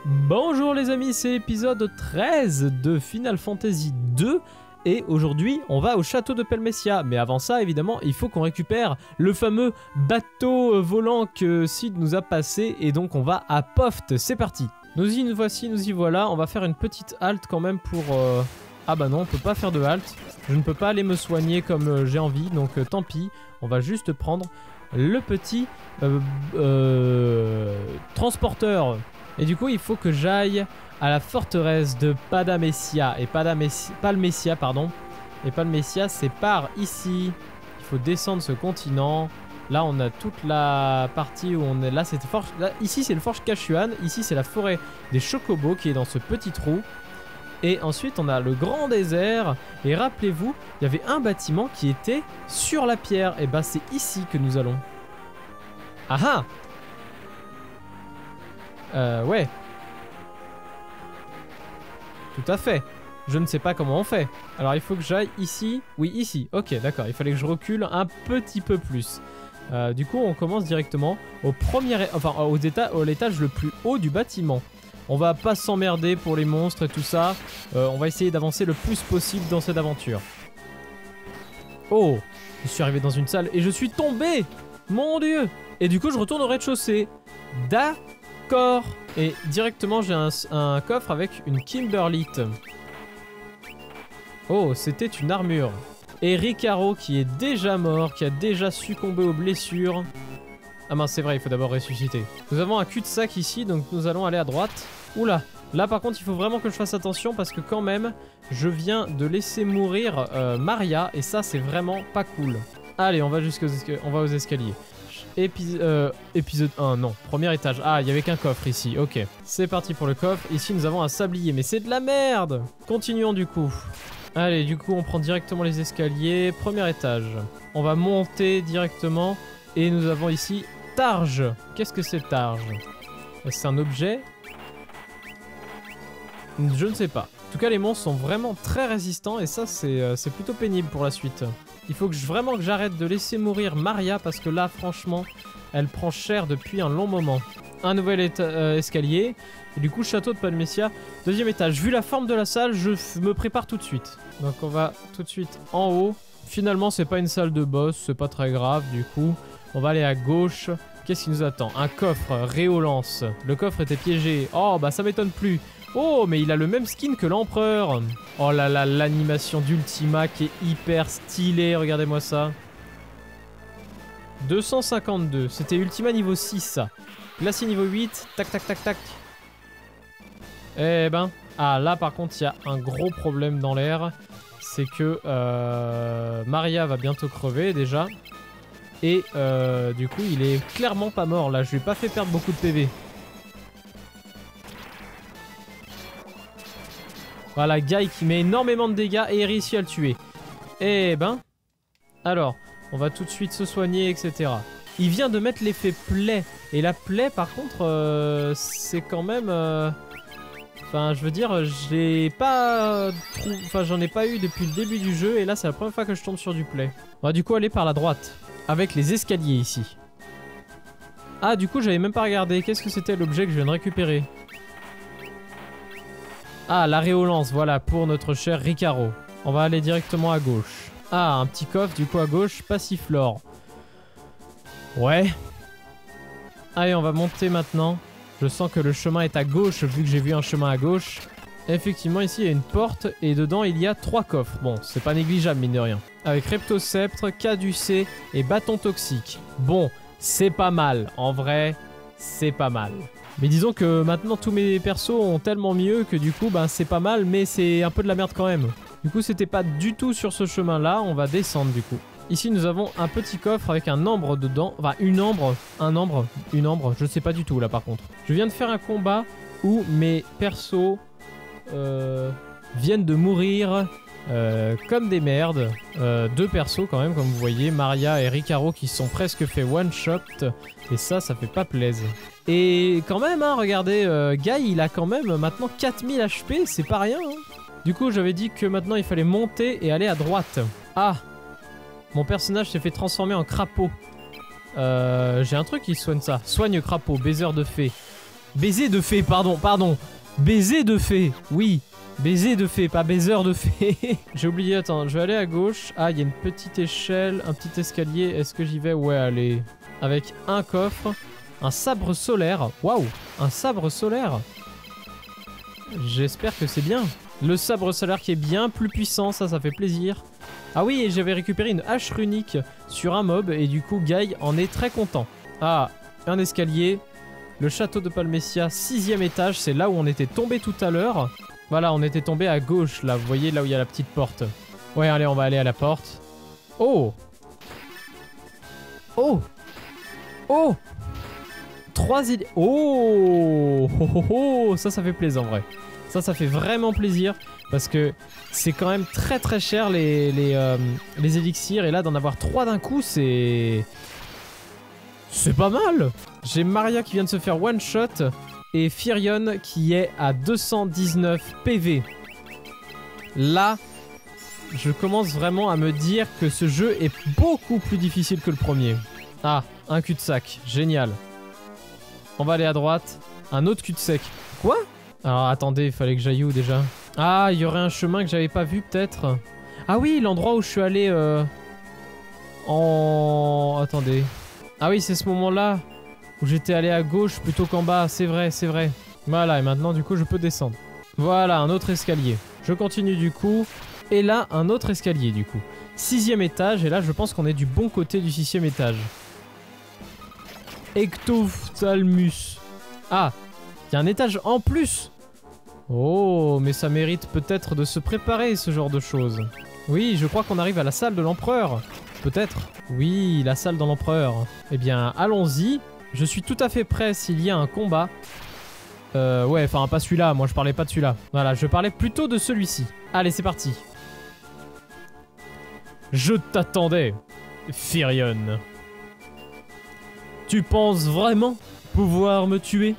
Bonjour les amis, c'est l'épisode 13 de Final Fantasy 2 et aujourd'hui on va au château de Pelmecia. Mais avant ça évidemment il faut qu'on récupère le fameux bateau volant que Cid nous a passé et donc on va à Poft, c'est parti. Nous y voici, nous y voilà, on va faire une petite halte quand même pour... Ah bah non, on peut pas faire de halte, je ne peux pas aller me soigner comme j'ai envie donc tant pis, on va juste prendre le petit transporteur. Et du coup, il faut que j'aille à la forteresse de Palmecia. Et Palmecia, pardon. Et Palmecia, c'est par ici. Il faut descendre ce continent. Là, on a toute la partie où on est. Là, c'est ici, c'est le Forge Kashuan. Ici, c'est la forêt des Chocobos qui est dans ce petit trou. Et ensuite, on a le grand désert. Et rappelez-vous, il y avait un bâtiment qui était sur la pierre. Et bah, c'est ici que nous allons. Ah ah! Ouais. Tout à fait. Je ne sais pas comment on fait. Alors il faut que j'aille ici. Oui, ici. Ok, d'accord. Il fallait que je recule un petit peu plus. Du coup, on commence directement au premier... Enfin, à l'étage le plus haut du bâtiment. On va pas s'emmerder pour les monstres et tout ça. On va essayer d'avancer le plus possible dans cette aventure. Oh! Je suis arrivé dans une salle et je suis tombé! Mon Dieu! Et du coup, je retourne au rez-de-chaussée. D'accord. Et directement j'ai un coffre avec une Kimberlite. Oh, c'était une armure. Et Ricaro qui est déjà mort, qui a déjà succombé aux blessures. Ah mince, c'est vrai, il faut d'abord ressusciter. Nous avons un cul-de-sac ici, donc nous allons aller à droite. Oula, là par contre il faut vraiment que je fasse attention parce que quand même, je viens de laisser mourir Maria et ça c'est vraiment pas cool. Allez, on va aux escaliers. Épisode 1, non, premier étage. Ah, il y avait qu'un coffre ici, ok. C'est parti pour le coffre. Ici, nous avons un sablier, mais c'est de la merde. Continuons du coup. Allez, du coup, on prend directement les escaliers. Premier étage. On va monter directement. Et nous avons ici Targe. Qu'est-ce que c'est Targe? C'est un objet? Je ne sais pas. En tout cas, les monstres sont vraiment très résistants et ça, c'est plutôt pénible pour la suite. Il faut vraiment que j'arrête de laisser mourir Maria parce que là, franchement, elle prend cher depuis un long moment. Un nouvel escalier. Et du coup, château de Palmecia. Deuxième étage. Vu la forme de la salle, je me prépare tout de suite. Donc on va tout de suite en haut. Finalement, c'est pas une salle de boss, c'est pas très grave du coup. On va aller à gauche. Qu'est-ce qui nous attend? Un coffre, Réolance. Le coffre était piégé. Oh, bah ça m'étonne plus. Oh, mais il a le même skin que l'empereur. Oh là là, l'animation d'Ultima qui est hyper stylée. Regardez-moi ça. 252. C'était Ultima niveau 6, ça. Glacier niveau 8. Tac, tac, tac, tac. Eh ben. Ah, là, par contre, il y a un gros problème dans l'air. C'est que Maria va bientôt crever, déjà. Et du coup, il est clairement pas mort, là. Je lui ai pas fait perdre beaucoup de PV. Voilà, Guy qui met énormément de dégâts et réussit à le tuer. Eh ben... Alors, on va tout de suite se soigner, etc. Il vient de mettre l'effet plaie. Et la plaie, par contre, c'est quand même... Enfin, je veux dire, j'ai pas... Enfin, j'en ai pas eu depuis le début du jeu. Et là, c'est la première fois que je tombe sur du plaie. On va du coup aller par la droite. Avec les escaliers ici. Ah, du coup, j'avais même pas regardé. Qu'est-ce que c'était l'objet que je viens de récupérer? Ah, la Réolance, voilà, pour notre cher Ricaro. On va aller directement à gauche. Ah, un petit coffre, du coup à gauche, Passiflore. Ouais. Allez, on va monter maintenant. Je sens que le chemin est à gauche, vu que j'ai vu un chemin à gauche. Effectivement, ici, il y a une porte, et dedans, il y a 3 coffres. Bon, c'est pas négligeable, mine de rien. Avec Reptosceptre, Caducée et Bâton Toxique. Bon, c'est pas mal. En vrai, c'est pas mal. Mais disons que maintenant tous mes persos ont tellement mieux que du coup bah, c'est pas mal mais c'est un peu de la merde quand même. Du coup c'était pas du tout sur ce chemin là, on va descendre du coup. Ici nous avons un petit coffre avec un ambre dedans, enfin une ambre, je sais pas du tout là par contre. Je viens de faire un combat où mes persos viennent de mourir comme des merdes. 2 persos quand même comme vous voyez, Maria et Ricaro qui sont presque fait one shot et ça fait pas plaisir. Et quand même, hein, regardez, Guy, il a quand même maintenant 4000 HP, c'est pas rien. Hein. Du coup, j'avais dit que maintenant, il fallait monter et aller à droite. Ah, mon personnage s'est fait transformer en crapaud. J'ai un truc qui soigne ça. Soigne crapaud, baiser de fée. Baiser de fée, pardon. Baiser de fée, oui. Baiser de fée, pas baiser de fée. J'ai oublié, attends, je vais aller à gauche. Ah, il y a une petite échelle, un petit escalier. Est-ce que j'y vais? Ouais, allez. Avec un coffre, un sabre solaire. Waouh, un sabre solaire. J'espère que c'est bien. Le sabre solaire qui est bien plus puissant, ça fait plaisir. Ah oui, et j'avais récupéré une hache runique sur un mob et du coup, Guy en est très content. Ah, un escalier. Le château de Palmesia, 6e étage, c'est là où on était tombé tout à l'heure. Voilà, on était tombé à gauche, là, vous voyez, là où il y a la petite porte. Ouais, allez, on va aller à la porte. Oh! Oh! Oh! 3 idées. Oh! Oh, oh, oh! Ça fait plaisir, en vrai. Ça fait vraiment plaisir, parce que c'est quand même très très cher, les élixirs, et là, d'en avoir 3 d'un coup, c'est pas mal! J'ai Maria qui vient de se faire one-shot, et Firion qui est à 219 PV. Là, je commence vraiment à me dire que ce jeu est beaucoup plus difficile que le premier. Ah, un cul-de-sac, génial. On va aller à droite, un autre cul-de-sac. Quoi? Alors attendez, il fallait que j'aille où déjà? Ah, il y aurait un chemin que j'avais pas vu peut-être. Ah oui, l'endroit où je suis allé Attendez. Ah oui, c'est ce moment-là où j'étais allé à gauche plutôt qu'en bas, c'est vrai, c'est vrai. Voilà, et maintenant du coup je peux descendre. Voilà, un autre escalier. Je continue du coup. Et là, un autre escalier du coup. 6e étage, et là je pense qu'on est du bon côté du 6e étage. Ectophthalmus. Ah, il y a un étage en plus. Oh, mais ça mérite peut-être de se préparer ce genre de choses. Oui, je crois qu'on arrive à la salle de l'empereur. Peut-être. Oui, la salle de l'empereur. Eh bien, allons-y. Je suis tout à fait prêt s'il y a un combat. Ouais, enfin pas celui-là, moi je parlais pas de celui-là. Voilà, je parlais plutôt de celui-ci. Allez, c'est parti. Je t'attendais, Firion. Tu penses vraiment pouvoir me tuer?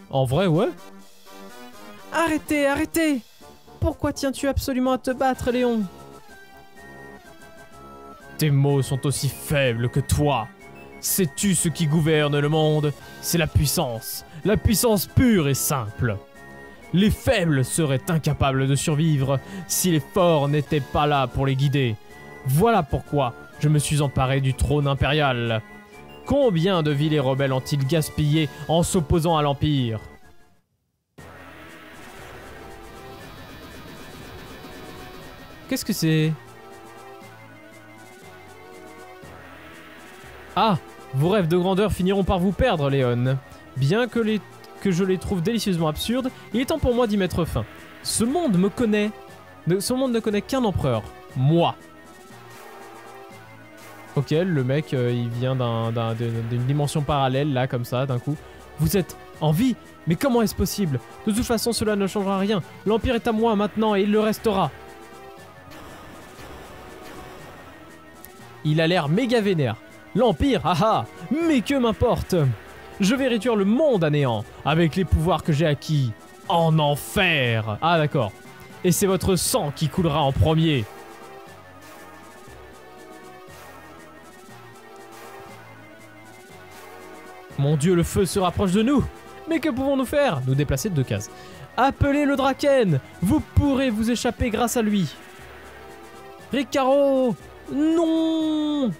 En vrai, ouais. Arrêtez, arrêtez! Pourquoi tiens-tu absolument à te battre, Léon? Tes mots sont aussi faibles que toi. Sais-tu ce qui gouverne le monde? C'est la puissance pure et simple. Les faibles seraient incapables de survivre si les forts n'étaient pas là pour les guider. Voilà pourquoi je me suis emparé du trône impérial. Combien de vies les rebelles ont-ils gaspillé en s'opposant à l'Empire? Qu'est-ce que c'est? Ah, vos rêves de grandeur finiront par vous perdre, Léon. Bien que je les trouve délicieusement absurdes, il est temps pour moi d'y mettre fin. Ce monde me connaît. Ce monde ne connaît qu'un empereur. Moi. Ok, le mec, il vient d'une dimension parallèle, là, comme ça, d'un coup. Vous êtes en vie? Mais comment est-ce possible? De toute façon, cela ne changera rien. L'Empire est à moi maintenant et il le restera. Il a l'air méga vénère. L'Empire, haha, mais que m'importe. Je vais réduire le monde à néant avec les pouvoirs que j'ai acquis en enfer. Ah d'accord. Et c'est votre sang qui coulera en premier. Mon dieu, le feu se rapproche de nous. Mais que pouvons-nous faire? Nous déplacer de 2 cases. Appelez le Draken. Vous pourrez vous échapper grâce à lui. Ricaro. Non.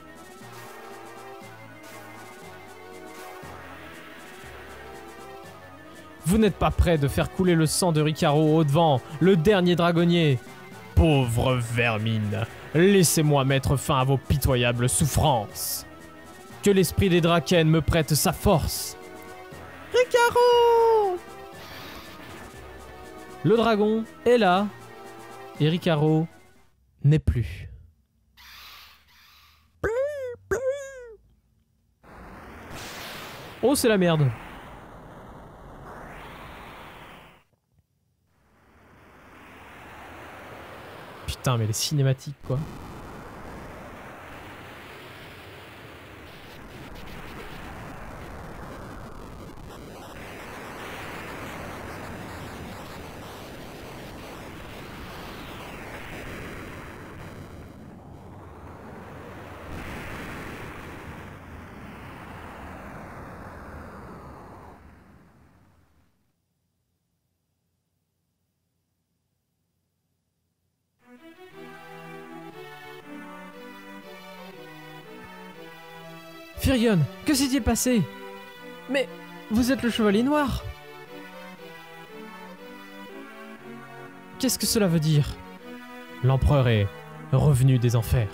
Vous n'êtes pas prêt de faire couler le sang de Ricaro au-devant, le dernier dragonnier. Pauvre vermine, laissez-moi mettre fin à vos pitoyables souffrances. Que l'esprit des Draken me prête sa force. Ricaro! Le dragon est là, et Ricaro n'est plus. Oh, c'est la merde. Putain, mais les cinématiques, quoi. Firion, que s'est-il passé? Mais vous êtes le chevalier noir. Qu'est-ce que cela veut dire? L'empereur est revenu des enfers.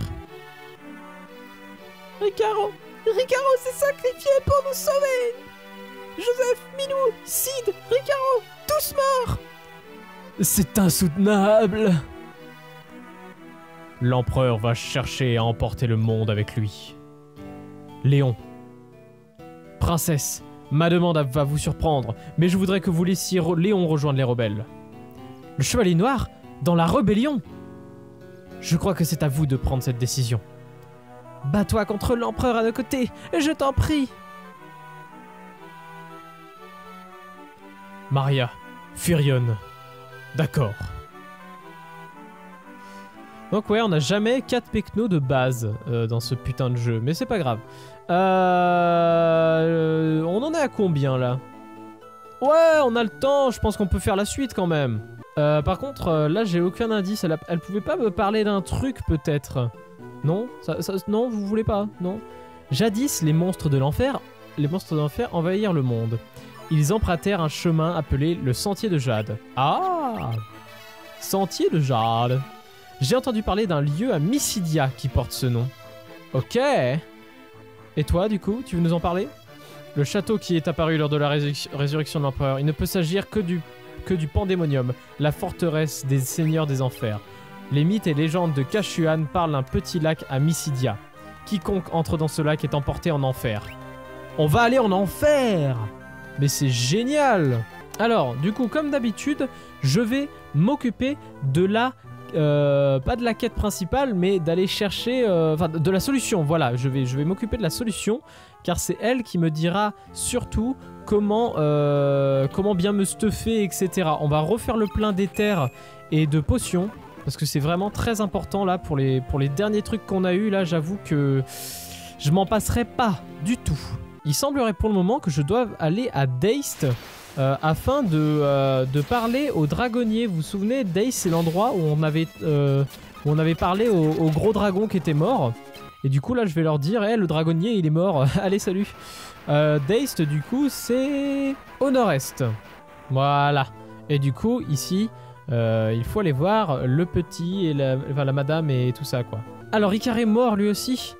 Ricaro s'est sacrifié pour nous sauver. Joseph, Minou, Sid, Ricaro, tous morts. C'est insoutenable. L'empereur va chercher à emporter le monde avec lui. Léon. Princesse, ma demande va vous surprendre, mais je voudrais que vous laissiez Léon rejoindre les rebelles. Le chevalier noir? Dans la rébellion? Je crois que c'est à vous de prendre cette décision. Bats-toi contre l'empereur à nos côtés, je t'en prie. Maria, Firion. D'accord. Donc ouais, on n'a jamais 4 pecnos de base dans ce putain de jeu, mais c'est pas grave. On en est à combien là? Ouais, on a le temps, je pense qu'on peut faire la suite quand même. Par contre, là j'ai aucun indice, elle pouvait pas me parler d'un truc peut-être? Non, non, vous voulez pas? Non. Jadis, les monstres de l'enfer envahirent le monde. Ils empruntèrent un chemin appelé le Sentier de Jade. Ah! Sentier de Jade. J'ai entendu parler d'un lieu à Mysidia qui porte ce nom. Ok. Et toi, du coup, tu veux nous en parler? Le château qui est apparu lors de la résurrection de l'empereur. Il ne peut s'agir que du Pandémonium, la forteresse des seigneurs des enfers. Les mythes et légendes de Kashuan parlent d'un petit lac à Mysidia. Quiconque entre dans ce lac est emporté en enfer. On va aller en enfer! Mais c'est génial! Alors, du coup, comme d'habitude, je vais m'occuper de la... pas de la quête principale, mais d'aller chercher... Enfin, de la solution, voilà. Je vais m'occuper de la solution, car c'est elle qui me dira surtout comment bien me stuffer, etc. On va refaire le plein d'éther et de potions, parce que c'est vraiment très important, là, pour les derniers trucs qu'on a eu là, j'avoue que je m'en passerai pas du tout. Il semblerait pour le moment que je doive aller à Deist afin de parler au dragonnier. Vous vous souvenez, Deist, c'est l'endroit où on avait parlé au gros dragon qui était mort. Et du coup, là, je vais leur dire, le dragonnier, il est mort. Allez, salut. Deist, du coup, c'est au nord-est. Voilà. Et du coup, ici, il faut aller voir le petit et la madame et tout ça, quoi. Alors, Ricaro est mort, lui aussi.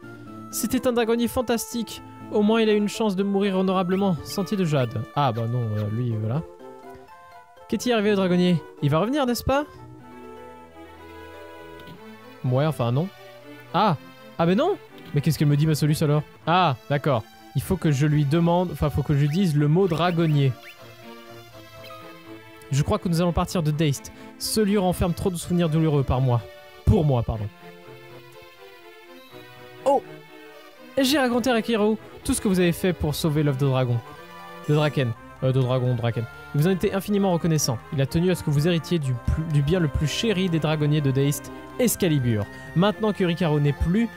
C'était un dragonnier fantastique. Au moins, il a une chance de mourir honorablement. Sentier de Jade. Ah bah non, lui, voilà. Qu'est-il arrivé au dragonnier? Il va revenir, n'est-ce pas? Ouais, enfin non. Ah mais non. Mais qu'est-ce qu'elle me dit, ma soluce, alors? Ah, d'accord. Il faut que je lui demande... Enfin, faut que je lui dise le mot dragonnier. Je crois que nous allons partir de Deist. Ce lieu renferme trop de souvenirs douloureux pour moi, pardon. Oh! J'ai raconté à Ricaro tout ce que vous avez fait pour sauver l'œuf de dragon. De Draken. Draken. Il vous en était infiniment reconnaissant. Il a tenu à ce que vous héritiez du bien le plus chéri des dragonniers de Deist, Excalibur. Maintenant que Ricaro n'est plus,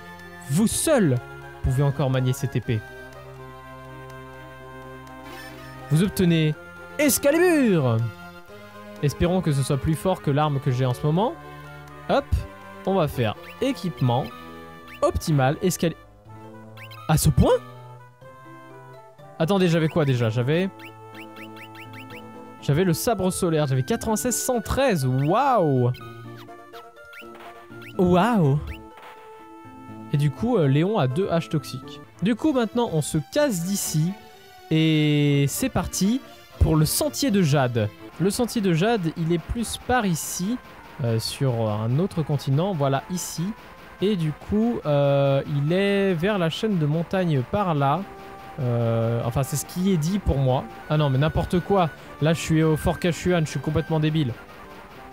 vous seul pouvez encore manier cette épée. Vous obtenez Excalibur! Espérons que ce soit plus fort que l'arme que j'ai en ce moment. Hop, on va faire équipement optimal, Excalibur. À ce point? Attendez, j'avais quoi déjà? J'avais le sabre solaire, j'avais 96 113. Waouh! Waouh! Et du coup, Léon a 2 haches toxiques. Du coup, maintenant, on se casse d'ici. Et c'est parti pour le Sentier de Jade. Le Sentier de Jade, il est plus par ici, sur un autre continent. Voilà, ici. Et du coup, il est vers la chaîne de montagne par là. Enfin, c'est ce qui est dit pour moi. Ah non, mais n'importe quoi. Là, je suis au Fort Kashuan, je suis complètement débile.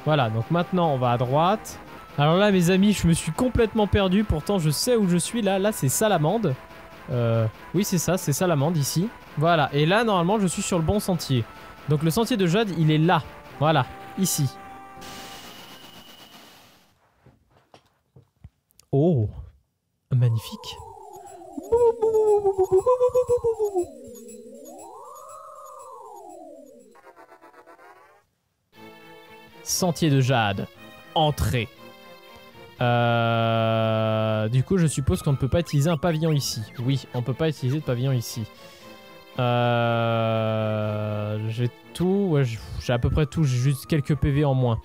Voilà, donc maintenant, on va à droite. Alors là, mes amis, je me suis complètement perdu. Pourtant, je sais où je suis. Là, c'est Salamande. Oui, c'est ça, c'est Salamande, ici. Voilà, et là, normalement, je suis sur le bon sentier. Donc, le sentier de Jade, il est là. Voilà, ici. Oh, magnifique. Sentier de Jade. Entrée. Du coup, je suppose qu'on ne peut pas utiliser un pavillon ici. Oui, on peut pas utiliser de pavillon ici. J'ai tout. Ouais, j'ai à peu près tout. J'ai juste quelques PV en moins.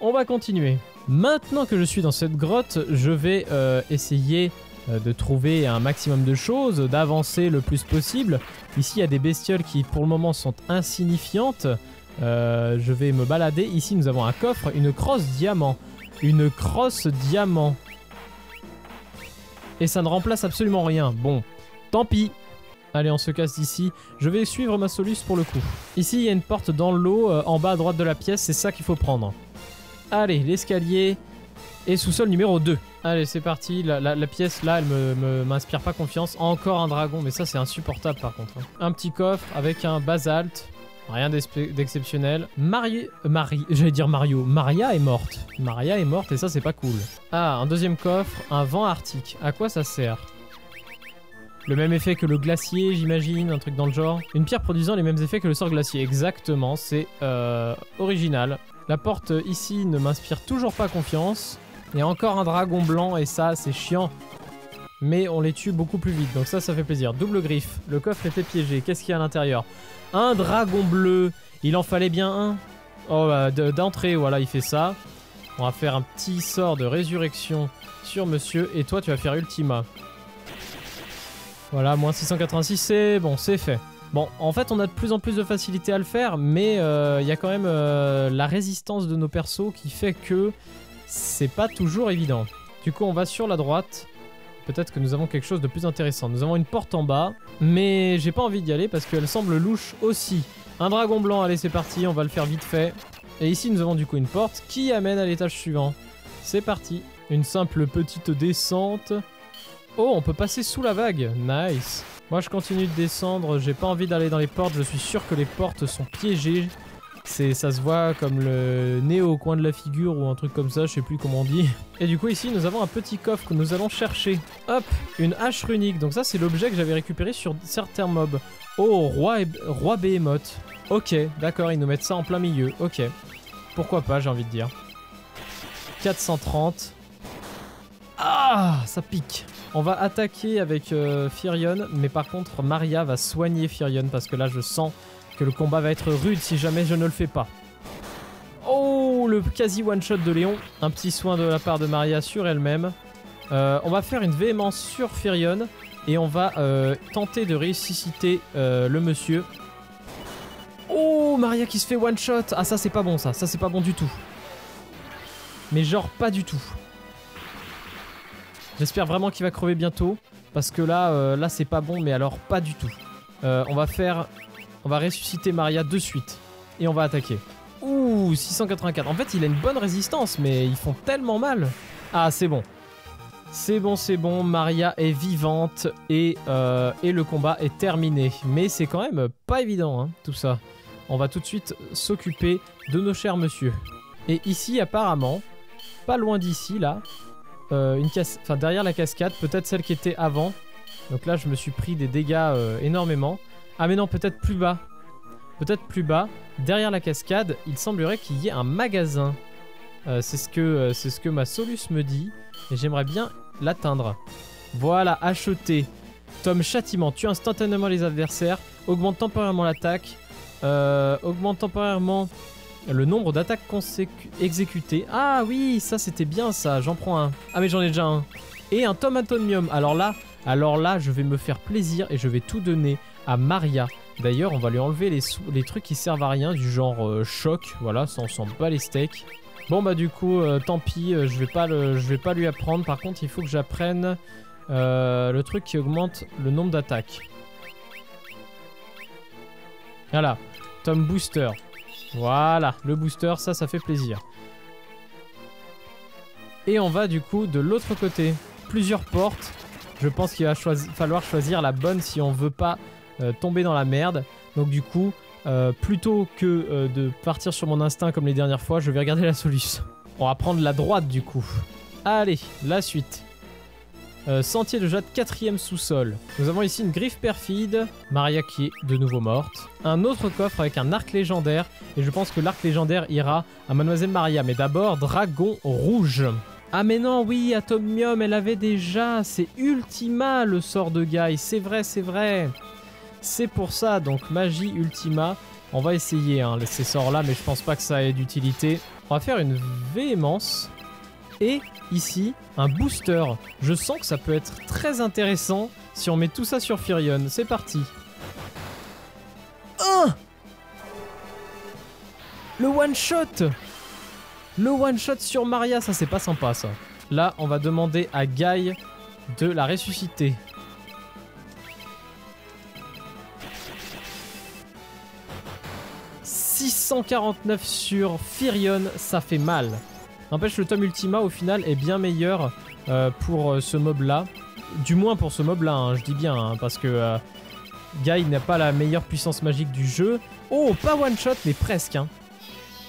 On va continuer. Maintenant que je suis dans cette grotte, je vais essayer de trouver un maximum de choses, d'avancer le plus possible. Ici, il y a des bestioles qui, pour le moment, sont insignifiantes. Je vais me balader. Ici, nous avons un coffre, une crosse diamant. Une crosse diamant. Et ça ne remplace absolument rien. Bon, tant pis. Allez, on se casse d'ici. Je vais suivre ma soluce pour le coup. Ici, il y a une porte dans l'eau, en bas à droite de la pièce. C'est ça qu'il faut prendre. Allez, l'escalier. Et sous-sol numéro 2. Allez, c'est parti. La pièce, là, elle m'inspire pas confiance. Encore un dragon, mais ça, c'est insupportable, par contre. Un petit coffre avec un basalte. Rien d'exceptionnel. J'allais dire Mario. Maria est morte. Maria est morte et ça, c'est pas cool. Ah, un deuxième coffre. Un vent arctique. À quoi ça sert? Le même effet que le glacier, j'imagine. Un truc dans le genre. Une pierre produisant les mêmes effets que le sort glacier. Exactement. C'est original. La porte ici ne m'inspire toujours pas confiance. Il y a encore un dragon blanc et ça, c'est chiant. Mais on les tue beaucoup plus vite. Donc ça fait plaisir. Double griffe. Le coffre était piégé. Qu'est-ce qu'il y a à l'intérieur? Un dragon bleu. Il en fallait bien un. Oh, bah, d'entrée, voilà, il fait ça. On va faire un petit sort de résurrection sur monsieur. Et toi, tu vas faire Ultima. Voilà, moins 686, c'est bon, c'est fait. Bon, en fait, on a de plus en plus de facilité à le faire. Mais il y a quand même la résistance de nos persos qui fait que c'est pas toujours évident. Du coup, on va sur la droite. Peut-être que nous avons quelque chose de plus intéressant. Nous avons une porte en bas, mais j'ai pas envie d'y aller parce qu'elle semble louche aussi. Un dragon blanc, allez c'est parti, on va le faire vite fait. Et ici nous avons du coup une porte qui amène à l'étage suivant. C'est parti. Une simple petite descente. Oh, on peut passer sous la vague. Nice. Moi je continue de descendre, j'ai pas envie d'aller dans les portes, je suis sûr que les portes sont piégées. Ça se voit comme le nez au coin de la figure ou un truc comme ça, je sais plus comment on dit. Et du coup ici nous avons un petit coffre que nous allons chercher. Hop, une hache runique. Donc ça c'est l'objet que j'avais récupéré sur certains mobs. Oh, roi Behemoth. Ok, d'accord, ils nous mettent ça en plein milieu. Ok, pourquoi pas, j'ai envie de dire. 430. Ah, ça pique. On va attaquer avec Firion, mais par contre Maria va soigner Firion parce que là je sens que le combat va être rude si jamais je ne le fais pas. Oh, le quasi one-shot de Léon. Un petit soin de la part de Maria sur elle-même. On va faire une véhémence sur Firion. Et on va tenter de ressusciter le monsieur. Oh, Maria qui se fait one-shot. Ah, ça c'est pas bon ça. Ça c'est pas bon du tout. Mais genre pas du tout. J'espère vraiment qu'il va crever bientôt. Parce que là, là c'est pas bon, mais alors pas du tout. On va ressusciter Maria de suite. Et on va attaquer. Ouh, 684. En fait, il a une bonne résistance, mais ils font tellement mal. Ah, c'est bon. C'est bon, c'est bon. Maria est vivante et le combat est terminé. Mais c'est quand même pas évident, hein, tout ça. On va tout de suite s'occuper de nos chers monsieur. Et ici, apparemment, pas loin d'ici, là, enfin, derrière la cascade, peut-être celle qui était avant. Donc là, je me suis pris des dégâts énormément. Ah mais non, peut-être plus bas. Peut-être plus bas. Derrière la cascade, il semblerait qu'il y ait un magasin. C'est ce que ma soluce me dit. Et j'aimerais bien l'atteindre. Voilà, acheter. Tome châtiment. Tue instantanément les adversaires. Augmente temporairement l'attaque. Augmente temporairement le nombre d'attaques exécutées. Ah oui, ça c'était bien ça. J'en prends un. Ah mais j'en ai déjà un. Et un tome atomium. Alors là, je vais me faire plaisir et je vais tout donner à Maria. D'ailleurs, on va lui enlever les trucs qui servent à rien, du genre choc. Voilà, ça on sent pas les steaks. Bon bah du coup, tant pis, je vais pas lui apprendre. Par contre, il faut que j'apprenne le truc qui augmente le nombre d'attaques. Voilà, Tom Booster. Voilà, le booster, ça fait plaisir. Et on va du coup de l'autre côté. Plusieurs portes. Je pense qu'il va falloir choisir la bonne si on veut pas tomber dans la merde. Donc du coup, plutôt que de partir sur mon instinct comme les dernières fois, je vais regarder la solution. On va prendre la droite du coup. Allez, la suite. Sentier de jade, 4e sous-sol. Nous avons ici une griffe perfide. Maria qui est de nouveau morte. Un autre coffre avec un arc légendaire. Et je pense que l'arc légendaire ira à Mademoiselle Maria. Mais d'abord, dragon rouge. Ah mais non, oui, Atomium, elle avait déjà. C'est Ultima le sort de Guy. C'est vrai, c'est vrai. C'est pour ça, donc magie Ultima. On va essayer hein, ces sorts-là, mais je pense pas que ça ait d'utilité. On va faire une véhémence. Et ici, un booster. Je sens que ça peut être très intéressant si on met tout ça sur Firion. C'est parti. Le one-shot! Le one-shot sur Maria, ça c'est pas sympa ça. Là, on va demander à Guy de la ressusciter. « 649 sur Firion, ça fait mal. » N'empêche, le tome Ultima, au final, est bien meilleur pour ce mob-là. Du moins pour ce mob-là, hein, je dis bien, hein, parce que Guy n'a pas la meilleure puissance magique du jeu. Oh, pas one-shot, mais presque, hein.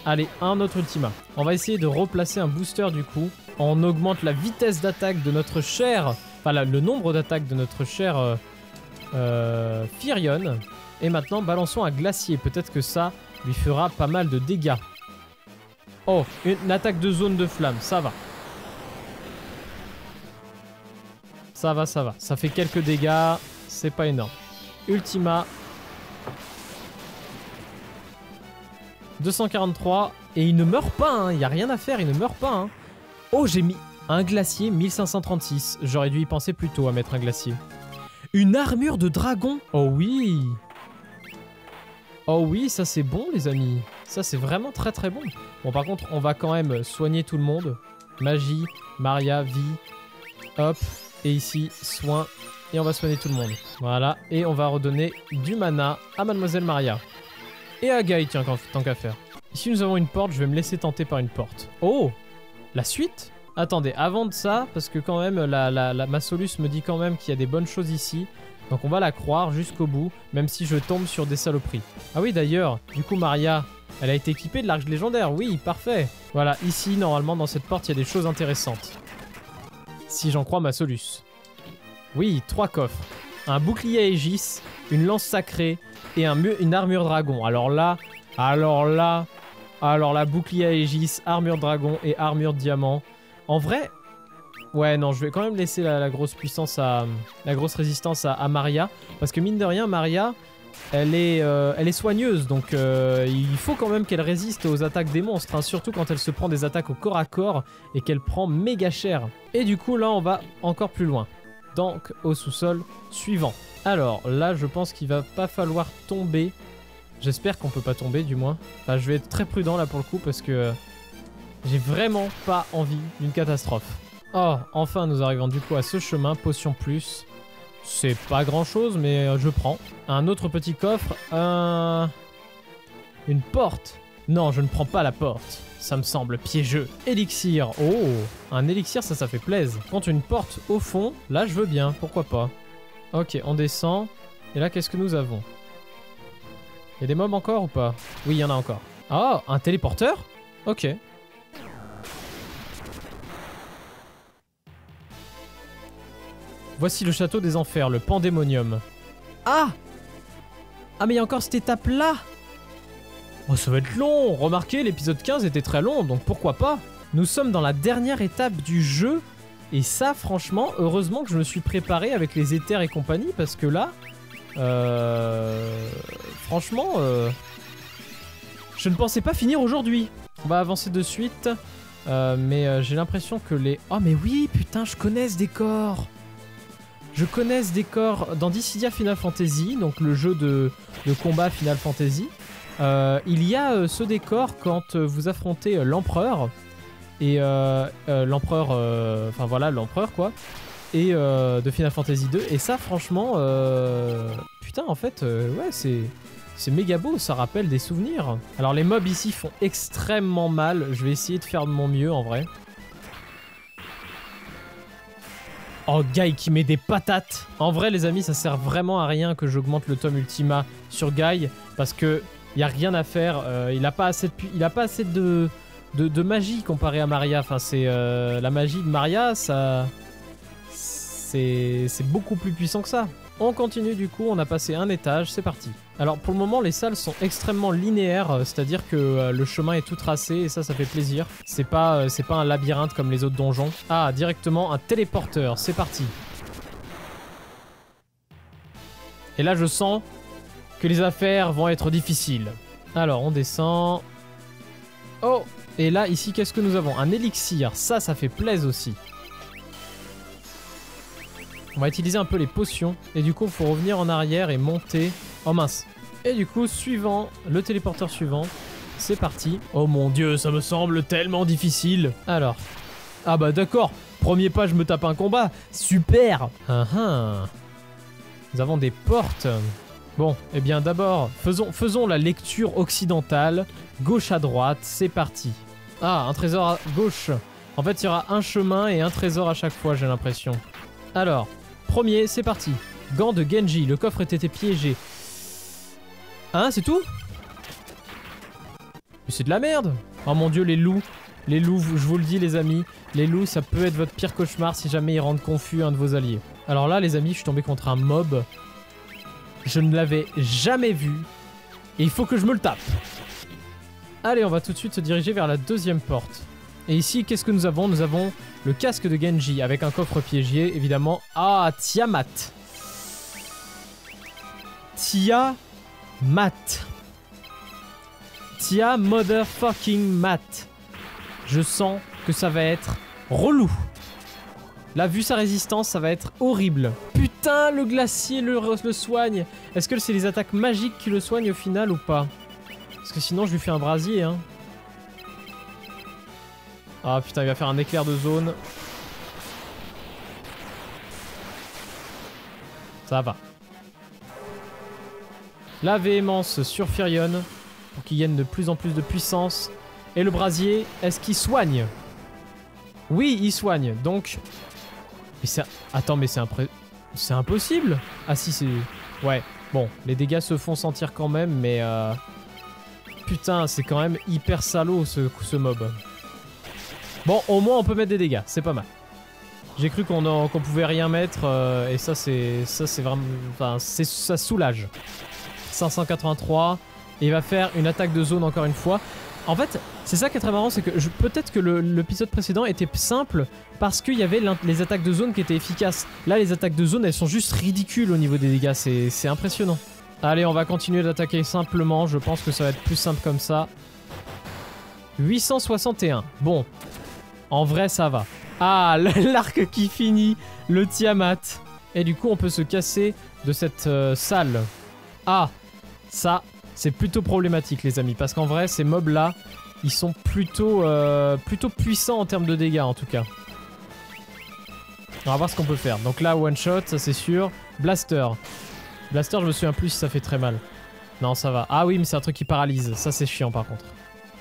Allez, un autre Ultima. On va essayer de replacer un booster du coup. On augmente la vitesse d'attaque de notre cher... Enfin, le nombre d'attaques de notre cher Firion. Et maintenant, balançons un glacier. Peut-être que ça lui fera pas mal de dégâts. Oh, une attaque de zone de flamme. Ça va. Ça va, ça va. Ça fait quelques dégâts. C'est pas énorme. Ultima. 243 et il ne meurt pas, hein. Il n'y a rien à faire, il ne meurt pas. Hein. Oh, j'ai mis un glacier 1536. J'aurais dû y penser plus tôt à mettre un glacier. Une armure de dragon. Oh oui. Oh oui, ça c'est bon les amis. Ça c'est vraiment très très bon. Bon par contre, on va quand même soigner tout le monde. Magie, Maria, vie. Hop. Et ici, soin. Et on va soigner tout le monde. Voilà. Et on va redonner du mana à Mademoiselle Maria. Et à Guy, tiens, tant qu'à faire. Ici, nous avons une porte. Je vais me laisser tenter par une porte. Oh! La suite? Attendez, avant de ça, parce que quand même, ma Solus me dit quand même qu'il y a des bonnes choses ici. Donc on va la croire jusqu'au bout, même si je tombe sur des saloperies. Ah oui, d'ailleurs, du coup, Maria, elle a été équipée de l'arche légendaire. Oui, parfait. Voilà, ici, normalement, dans cette porte, il y a des choses intéressantes. Si j'en crois ma Solus. Oui, 3 coffres. Un bouclier à Aegis, une lance sacrée et une armure dragon. Alors là, bouclier à Aegis, armure dragon et armure diamant. En vrai, ouais, non, je vais quand même laisser la grosse puissance la grosse résistance à Maria. Parce que mine de rien, Maria, elle est soigneuse. Donc il faut quand même qu'elle résiste aux attaques des monstres. Hein, surtout quand elle se prend des attaques au corps à corps et qu'elle prend méga cher. Et du coup, là, on va encore plus loin. Donc au sous-sol suivant. Alors là je pense qu'il va pas falloir tomber. J'espère qu'on peut pas tomber du moins. Enfin, je vais être très prudent là pour le coup parce que j'ai vraiment pas envie d'une catastrophe. Oh, enfin nous arrivons du coup à ce chemin, potion plus. C'est pas grand chose mais je prends. Un autre petit coffre, une porte. Non, je ne prends pas la porte. Ça me semble piégeux. Élixir. Oh, un élixir, ça fait plaisir. Contre une porte au fond, là je veux bien, pourquoi pas. Ok, on descend. Et là, qu'est-ce que nous avons? Il y a des mobs encore ou pas? Oui, il y en a encore. Oh, un téléporteur? Ok. Voici le château des enfers, le pandémonium. Ah! Ah mais il y a encore cette étape-là! Oh, ça va être long! Remarquez, l'épisode 15 était très long, donc pourquoi pas? Nous sommes dans la dernière étape du jeu, et ça, franchement, heureusement que je me suis préparé avec les éthers et compagnie, parce que là... franchement... je ne pensais pas finir aujourd'hui. On va avancer de suite, mais j'ai l'impression que les... Oh mais oui, putain, je connais ce décor! Je connais ce décor dans Dissidia Final Fantasy, donc le jeu de combat Final Fantasy. Il y a ce décor quand vous affrontez l'empereur et l'empereur, enfin voilà l'empereur quoi, et de Final Fantasy 2 et ça franchement, putain en fait ouais c'est méga beau, ça rappelle des souvenirs. Alors les mobs ici font extrêmement mal, je vais essayer de faire de mon mieux en vrai. Oh, Guy qui met des patates. En vrai les amis, ça sert vraiment à rien que j'augmente le tome Ultima sur Guy parce que il y a rien à faire, il a pas assez de magie comparé à Maria. Enfin, c'est la magie de Maria, ça c'est beaucoup plus puissant que ça. On continue du coup, on a passé un étage, c'est parti. Alors pour le moment les salles sont extrêmement linéaires, c'est-à-dire que le chemin est tout tracé et ça fait plaisir. C'est pas un labyrinthe comme les autres donjons. Ah, directement un téléporteur, c'est parti. Et là je sens que les affaires vont être difficiles. Alors on descend. Oh! Et là ici qu'est-ce que nous avons? Un élixir, ça fait plaisir aussi. On va utiliser un peu les potions. Et du coup, il faut revenir en arrière et monter. Oh mince. Et du coup, suivant, le téléporteur suivant. C'est parti. Oh mon dieu, ça me semble tellement difficile. Alors. Ah bah d'accord. Premier pas, je me tape un combat. Super. Nous avons des portes. Bon, eh bien d'abord, faisons la lecture occidentale. Gauche à droite, c'est parti. Ah, un trésor à gauche. En fait, il y aura un chemin et un trésor à chaque fois, j'ai l'impression. Alors... Premier, c'est parti. Gants de Genji, le coffre était piégé. Hein, c'est tout? Mais c'est de la merde. Oh mon dieu, les loups. Les loups, je vous le dis les amis. Les loups, ça peut être votre pire cauchemar si jamais ils rendent confus un de vos alliés. Alors là, les amis, je suis tombé contre un mob. Je ne l'avais jamais vu. Et il faut que je me le tape. Allez, on va tout de suite se diriger vers la deuxième porte. Et ici, qu'est-ce que nous avons? Nous avons le casque de Genji avec un coffre piégé, évidemment. Ah, Tiamat. Tiamat. Tia motherfucking mat. Je sens que ça va être relou. Là, vu sa résistance, ça va être horrible. Putain, le glacier le soigne. Est-ce que c'est les attaques magiques qui le soignent au final ou pas? Parce que sinon, je lui fais un brasier, hein. Ah putain, il va faire un éclair de zone. Ça va. La véhémence sur Firion pour qu'il gagne de plus en plus de puissance. Et le brasier, est-ce qu'il soigne? Oui, il soigne. Donc... Mais c'est... Attends, mais c'est impossible. Ah si, c'est... Ouais, bon, les dégâts se font sentir quand même, mais... Putain, c'est quand même hyper salaud ce mob. Bon, au moins on peut mettre des dégâts, c'est pas mal. J'ai cru qu'on pouvait rien mettre, et ça c'est vraiment... Enfin, ça soulage. 583, et il va faire une attaque de zone encore une fois. En fait, c'est ça qui est très marrant, c'est que peut-être que l'épisode précédent était simple parce qu'il y avait les attaques de zone qui étaient efficaces. Là, les attaques de zone, elles sont juste ridicules au niveau des dégâts, c'est impressionnant. Allez, on va continuer d'attaquer simplement, je pense que ça va être plus simple comme ça. 861, bon... En vrai, ça va. Ah, l'arc qui finit, le Tiamat. Et du coup, on peut se casser de cette salle. Ah, ça, c'est plutôt problématique, les amis. Parce qu'en vrai, ces mobs-là, ils sont plutôt puissants en termes de dégâts, en tout cas. On va voir ce qu'on peut faire. Donc là, one shot, ça c'est sûr. Blaster. Blaster, je me souviens plus si ça fait très mal. Non, ça va. Ah oui, mais c'est un truc qui paralyse. Ça, c'est chiant, par contre.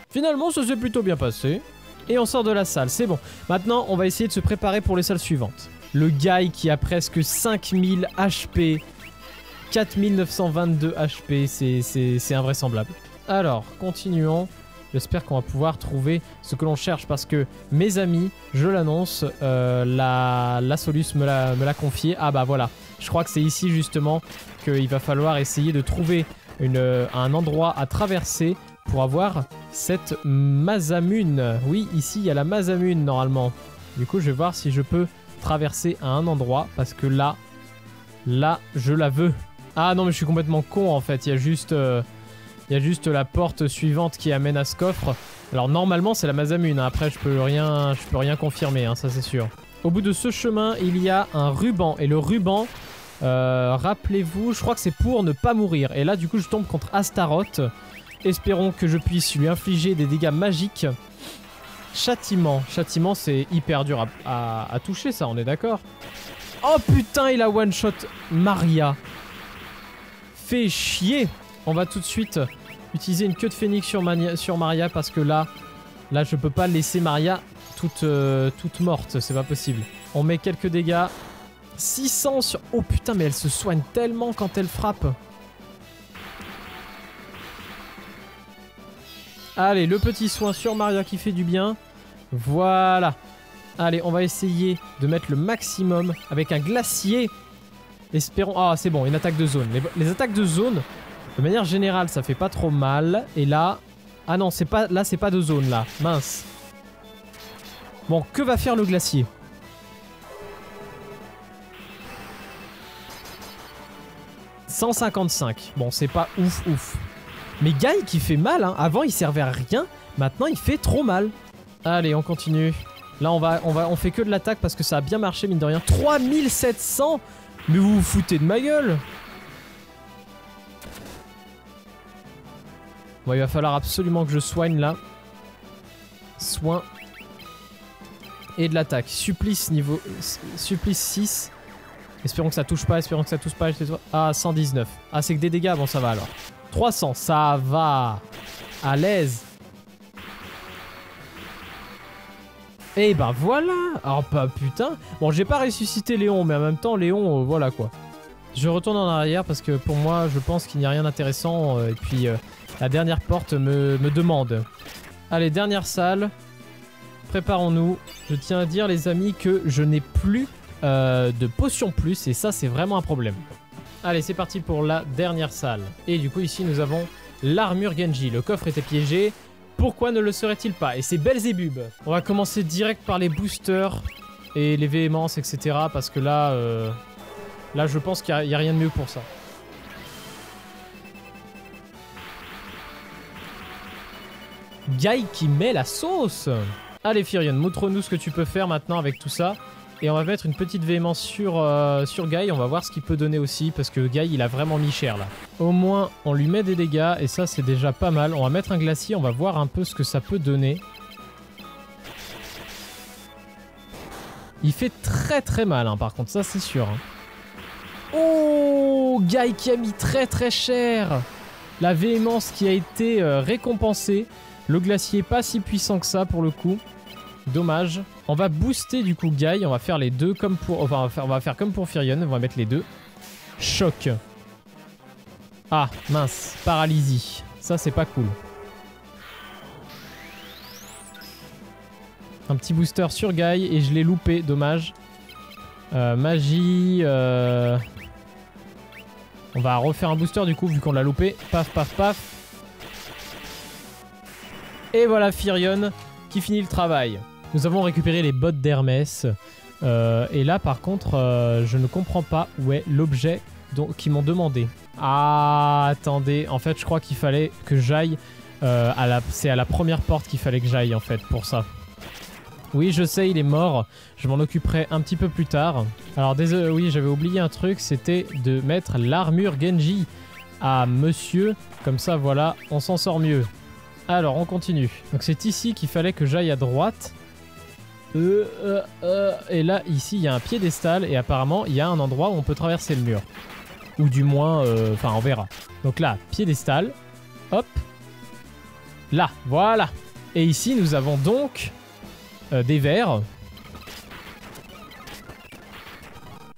Finalement, ça s'est plutôt bien passé. Et on sort de la salle, c'est bon. Maintenant, on va essayer de se préparer pour les salles suivantes. Le guy qui a presque 5000 HP. 4922 HP, c'est invraisemblable. Alors, continuons. J'espère qu'on va pouvoir trouver ce que l'on cherche parce que, mes amis, je l'annonce, la Solus me l'a confié. Ah bah voilà, je crois que c'est ici justement qu'il va falloir essayer de trouver un endroit à traverser pour avoir cette Masamune. Oui, ici, il y a la Masamune, normalement. Du coup, je vais voir si je peux traverser à un endroit, parce que là, je la veux. Ah non, mais je suis complètement con, en fait. Il y a juste la porte suivante qui amène à ce coffre. Alors, normalement, c'est la Masamune. Après, je peux rien confirmer, hein, ça, c'est sûr. Au bout de ce chemin, il y a un ruban. Et le ruban, rappelez-vous, je crois que c'est pour ne pas mourir. Et là, du coup, je tombe contre Astaroth. Espérons que je puisse lui infliger des dégâts magiques. Châtiment. Châtiment, c'est hyper dur à toucher, ça, on est d'accord? Oh putain, il a one-shot Maria. Fait chier. On va tout de suite utiliser une queue de phénix sur Maria parce que là, je peux pas laisser Maria toute morte. C'est pas possible. On met quelques dégâts. 600 sur... Oh putain, mais elle se soigne tellement quand elle frappe. Allez, le petit soin sur Maria qui fait du bien. Voilà. Allez, on va essayer de mettre le maximum avec un glacier. Espérons... Ah, c'est bon, une attaque de zone. Les attaques de zone, de manière générale, ça fait pas trop mal. Et là... Ah non, c'est pas... Là, c'est pas de zone, là. Mince. Bon, que va faire le glacier? « 155. Bon, c'est pas ouf. Mais Guy qui fait mal, hein. Avant, il servait à rien. Maintenant, il fait trop mal. Allez, on continue. Là, on fait que de l'attaque parce que ça a bien marché, mine de rien. 3700. Mais vous vous foutez de ma gueule. Bon, il va falloir absolument que je soigne là. Soin. Et de l'attaque. Supplice niveau... Supplice 6. Espérons que ça touche pas, Ah, 119. Ah, c'est que des dégâts, bon ça va alors. 300, ça va. À l'aise. Et ben voilà. Oh bah putain. Bon, j'ai pas ressuscité Léon, mais en même temps, Léon, voilà quoi. Je retourne en arrière parce que pour moi, je pense qu'il n'y a rien d'intéressant. Et puis, la dernière porte me demande. Allez, dernière salle. Préparons-nous. Je tiens à dire, les amis, que je n'ai plus de potions plus. Et ça, c'est vraiment un problème. Allez, c'est parti pour la dernière salle. Et du coup, ici, nous avons l'armure Genji. Le coffre était piégé. Pourquoi ne le serait-il pas? Et c'est Belzébub. On va commencer direct par les boosters et les véhémences, etc. Parce que là, là, je pense qu'il n'y a rien de mieux pour ça. Guy qui met la sauce. Allez, Firion, montre-nous ce que tu peux faire maintenant avec tout ça. Et on va mettre une petite véhémence sur Guy. On va voir ce qu'il peut donner aussi. Parce que Guy, il a vraiment mis cher là. Au moins, on lui met des dégâts. Et ça, c'est déjà pas mal. On va mettre un glacier. On va voir un peu ce que ça peut donner. Il fait très très mal, hein, par contre. Ça, c'est sûr. Hein. Oh, Guy qui a mis très très cher. La véhémence qui a été récompensée. Le glacier pas si puissant que ça pour le coup. Dommage. On va booster du coup Guy. On va faire les deux comme pour... Enfin, on va faire comme pour Firion. On va mettre les deux. Choc. Ah, mince. Paralysie. Ça, c'est pas cool. Un petit booster sur Guy. Et je l'ai loupé. Dommage. Magie. On va refaire un booster du coup vu qu'on l'a loupé. Paf, paf, paf. Et voilà Firion qui finit le travail. Nous avons récupéré les bottes d'Hermès. Et là, par contre, je ne comprends pas où est l'objet qu'ils m'ont demandé. Ah, attendez. En fait, je crois qu'il fallait que j'aille... C'est à la première porte qu'il fallait que j'aille, en fait, pour ça. Oui, je sais, il est mort. Je m'en occuperai un petit peu plus tard. Alors, désolé, oui, j'avais oublié un truc. C'était de mettre l'armure Genji à monsieur. Comme ça, voilà, on s'en sort mieux. Alors, on continue. Donc, c'est ici qu'il fallait que j'aille à droite. Et là, ici, il y a un piédestal. Et apparemment, il y a un endroit où on peut traverser le mur. Ou du moins, enfin, on verra. Donc là, piédestal. Hop. Là, voilà. Et ici, nous avons donc des verres.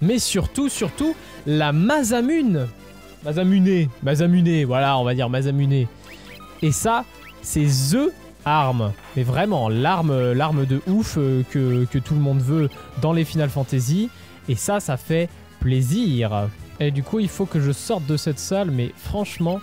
Mais surtout, la Masamune. Masamune, voilà, on va dire Masamune. Et ça, c'est THE arme. Mais vraiment, l'arme de ouf que tout le monde veut dans les Final Fantasy. Et ça fait plaisir. Et du coup, il faut que je sorte de cette salle. Mais franchement,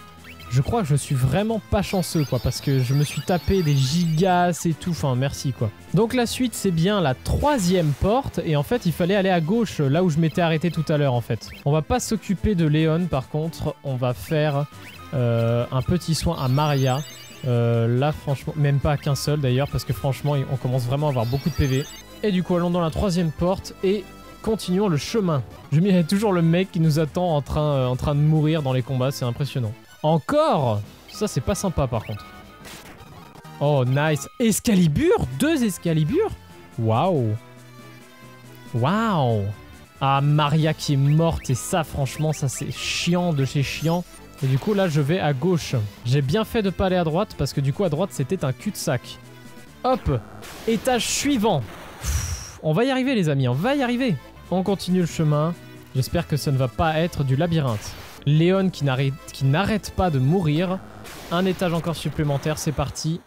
je crois que je suis vraiment pas chanceux, quoi. Parce que je me suis tapé des gigas et tout. Enfin, merci, quoi. Donc la suite, c'est bien la 3e porte. Et en fait, il fallait aller à gauche, là où je m'étais arrêté tout à l'heure, en fait. On va pas s'occuper de Léon, par contre. On va faire un petit soin à Maria. Là, franchement, même pas qu'un seul, d'ailleurs. Parce que franchement, on commence vraiment à avoir beaucoup de PV. Et du coup, allons dans la 3e porte. Et... continuons le chemin. Je mets toujours le mec qui nous attend en train de mourir dans les combats, c'est impressionnant. Encore? Ça, c'est pas sympa, par contre. Oh, nice. Excalibur? 2 Excalibur? Waouh. Waouh. Ah, Maria qui est morte, et ça, franchement, ça, c'est chiant de chez chiant. Et du coup, là, je vais à gauche. J'ai bien fait de pas aller à droite, parce que du coup, à droite, c'était un cul-de-sac. Hop. Étage suivant. Pff, on va y arriver, les amis, on va y arriver. On continue le chemin. J'espère que ça ne va pas être du labyrinthe. Léon qui n'arrête pas de mourir. Un étage encore supplémentaire, c'est parti.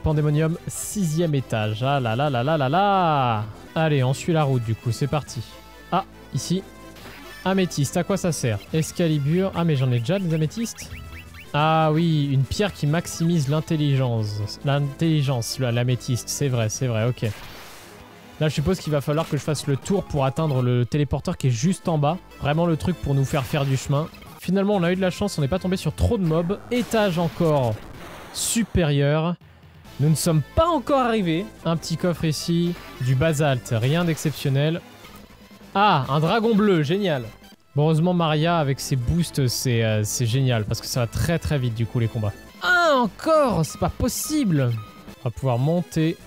Pandémonium, 6e étage. Ah là là là là là là. Allez, on suit la route du coup, c'est parti. Ah, ici. Améthyste, à quoi ça sert? Excalibur. Ah, mais j'en ai déjà des améthystes? Ah oui, une pierre qui maximise l'intelligence. L'intelligence, l'améthyste, c'est vrai, ok. Là, je suppose qu'il va falloir que je fasse le tour pour atteindre le téléporteur qui est juste en bas. Vraiment le truc pour nous faire du chemin. Finalement, on a eu de la chance, on n'est pas tombé sur trop de mobs. Étage encore supérieur. Nous ne sommes pas encore arrivés. Un petit coffre ici, du basalte, rien d'exceptionnel. Ah, un dragon bleu, génial. Bon, heureusement, Maria, avec ses boosts, c'est génial, parce que ça va très très vite, du coup, les combats. Ah, encore! C'est pas possible! On va pouvoir monter.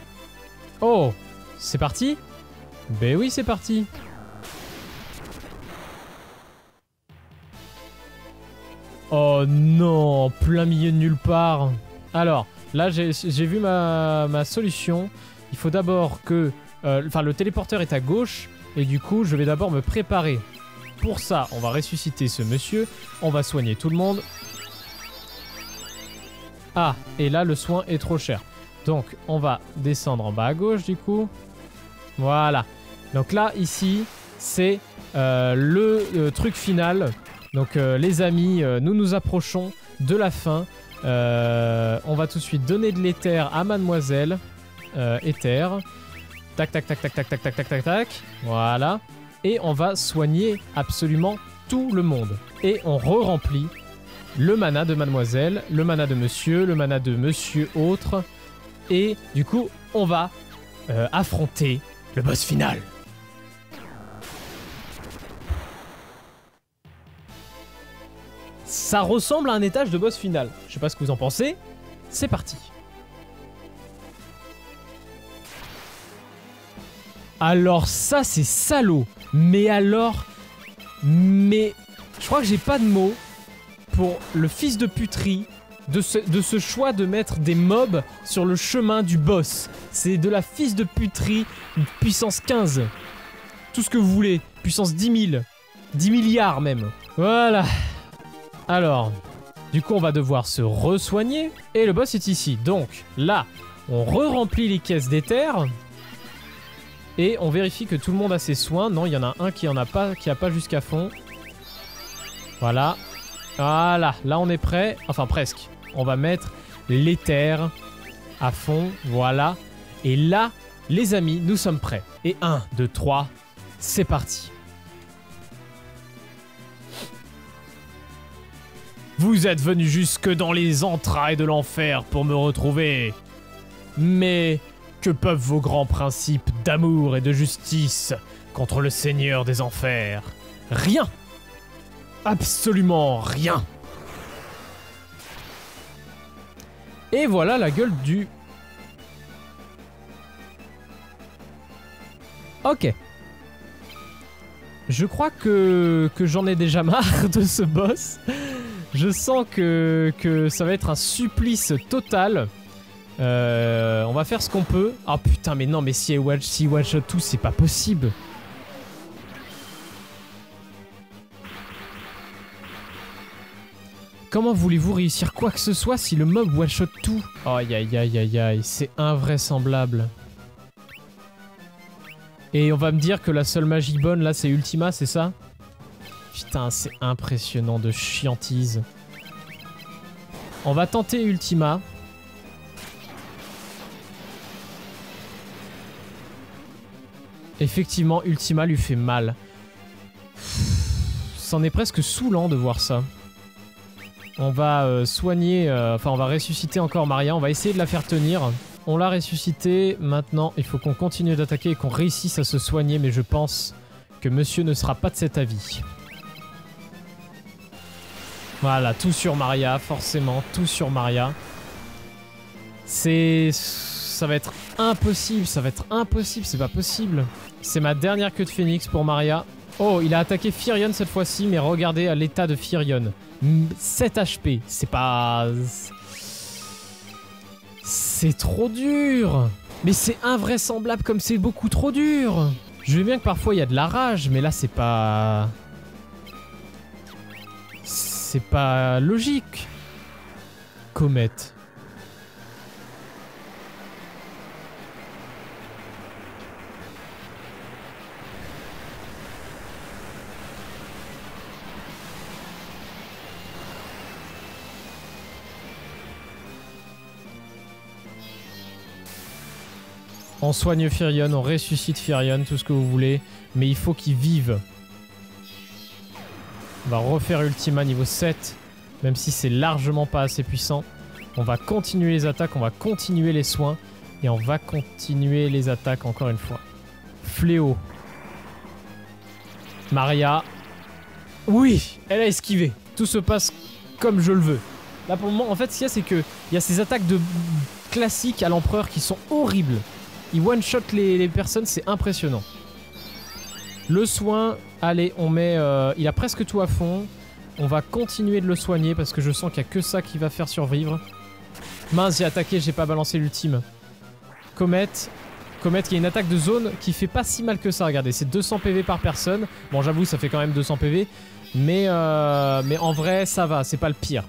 Oh! C'est parti? Ben oui, c'est parti. Oh non, plein milieu de nulle part. Alors, là, j'ai vu ma solution. Il faut d'abord que... Enfin, le téléporteur est à gauche, et du coup, je vais d'abord me préparer. Pour ça, on va ressusciter ce monsieur. On va soigner tout le monde. Ah, et là, le soin est trop cher. Donc, on va descendre en bas à gauche, du coup. Voilà. Donc là, ici, c'est le truc final. Donc, les amis, nous nous approchons de la fin. On va tout de suite donner de l'éther à mademoiselle. Éther. Tac, tac, tac, tac, tac, tac, tac, tac, tac, tac. Voilà. Et on va soigner absolument tout le monde. Et on re-remplit le mana de mademoiselle, le mana de monsieur, le mana de monsieur autre. Et du coup, on va affronter le boss final. Ça ressemble à un étage de boss final. Je sais pas ce que vous en pensez. C'est parti. Alors ça, c'est salaud. Mais alors... Mais... Je crois que j'ai pas de mots pour le fils de puterie de ce choix de mettre des mobs sur le chemin du boss. C'est de la fils de puterie, puissance 15. Tout ce que vous voulez. Puissance 10 000. 10 milliards même. Voilà. Alors, du coup, on va devoir se re-soigner. Et le boss est ici. Donc, là, on re-remplit les caisses d'éther. Et on vérifie que tout le monde a ses soins. Non, il y en a un qui en a pas, qui a pas jusqu'à fond. Voilà. Voilà, là on est prêt. Enfin, presque. On va mettre l'éther à fond. Voilà. Et là, les amis, nous sommes prêts. Et 1, 2, 3, c'est parti. Vous êtes venus jusque dans les entrailles de l'enfer pour me retrouver. Mais que peuvent vos grands principes d'amour et de justice contre le Seigneur des Enfers? Rien. Absolument rien. Et voilà la gueule du... Ok. Je crois que j'en ai déjà marre de ce boss. Je sens que ça va être un supplice total. On va faire ce qu'on peut. Ah putain, mais non, mais si one shot tout, c'est pas possible. Comment voulez-vous réussir quoi que ce soit si le mob one shot tout? Aïe aïe aïe aïe aïe, c'est invraisemblable. Et on va me dire que la seule magie bonne là c'est Ultima, c'est ça? Putain, c'est impressionnant de chiantise. On va tenter Ultima. Effectivement, Ultima lui fait mal. C'en est presque saoulant de voir ça. On va soigner, enfin on va ressusciter encore Maria, on va essayer de la faire tenir. On l'a ressuscité, maintenant il faut qu'on continue d'attaquer et qu'on réussisse à se soigner, mais je pense que monsieur ne sera pas de cet avis. Voilà, tout sur Maria, forcément, tout sur Maria. Ça va être impossible, c'est pas possible. C'est ma dernière queue de phénix pour Maria. Oh, il a attaqué Firion cette fois-ci, mais regardez à l'état de Firion. 7 HP, c'est pas... C'est trop dur. Mais c'est invraisemblable comme c'est beaucoup trop dur. Je veux bien que parfois il y a de la rage, mais là c'est pas... C'est pas logique. Comète. On soigne Firion, on ressuscite Firion, tout ce que vous voulez. Mais il faut qu'il vive. On va refaire Ultima niveau 7. Même si c'est largement pas assez puissant. On va continuer les attaques, on va continuer les soins. Et on va continuer les attaques encore une fois. Fléau. Maria. Oui, elle a esquivé. Tout se passe comme je le veux. Là pour le moment, en fait, ce qu'il y a, c'est que il y a ces attaques de classiques à l'empereur qui sont horribles. Il one-shot les personnes, c'est impressionnant. Le soin, allez, on met... il a presque tout à fond. On va continuer de le soigner parce que je sens qu'il n'y a que ça qui va faire survivre. Mince, j'ai attaqué, j'ai pas balancé l'ultime. Comet. Comet qui a une attaque de zone qui fait pas si mal que ça, regardez, c'est 200 PV par personne. Bon, j'avoue, ça fait quand même 200 PV. Mais en vrai, ça va, c'est pas le pire.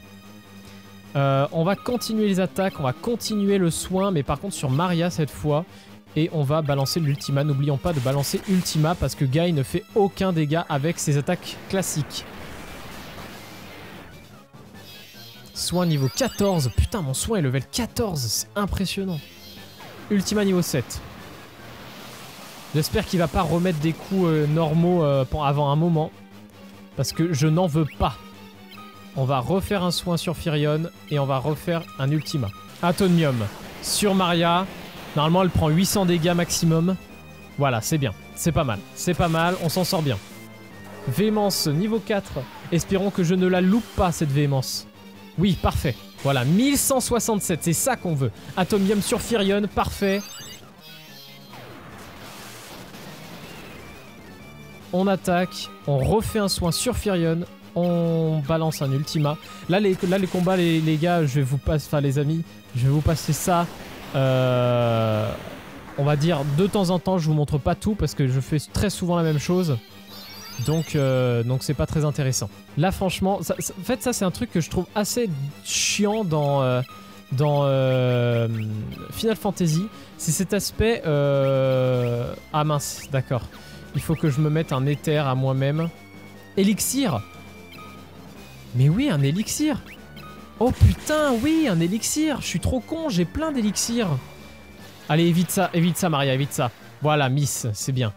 On va continuer les attaques, on va continuer le soin, mais par contre sur Maria cette fois. Et on va balancer l'ultima. N'oublions pas de balancer ultima parce que Guy ne fait aucun dégât avec ses attaques classiques. Soin niveau 14. Putain, mon soin est level 14. C'est impressionnant. Ultima niveau 7. J'espère qu'il va pas remettre des coups normaux avant un moment. Parce que je n'en veux pas. On va refaire un soin sur Firion. Et on va refaire un ultima. Atomium sur Maria. Normalement, elle prend 800 dégâts maximum. Voilà, c'est bien. C'est pas mal. C'est pas mal, on s'en sort bien. Véhémence niveau 4. Espérons que je ne la loupe pas, cette véhémence. Oui, parfait. Voilà, 1167, c'est ça qu'on veut. Atomium sur Firion, parfait. On attaque, on refait un soin sur Firion. On balance un ultima. Là, les combats, les gars, je vais vous passer... Enfin, les amis, je vais vous passer ça... on va dire de temps en temps, je vous montre pas tout parce que je fais très souvent la même chose. Donc c'est pas très intéressant. Là franchement, en fait ça c'est un truc que je trouve assez chiant dans Final Fantasy. C'est cet aspect... Ah mince, d'accord. Il faut que je me mette un éther à moi-même. Élixir. Mais oui, un élixir. Oh putain, oui, un élixir. Je suis trop con, j'ai plein d'élixirs. Allez, évite ça Maria, évite ça. Voilà, miss, c'est bien.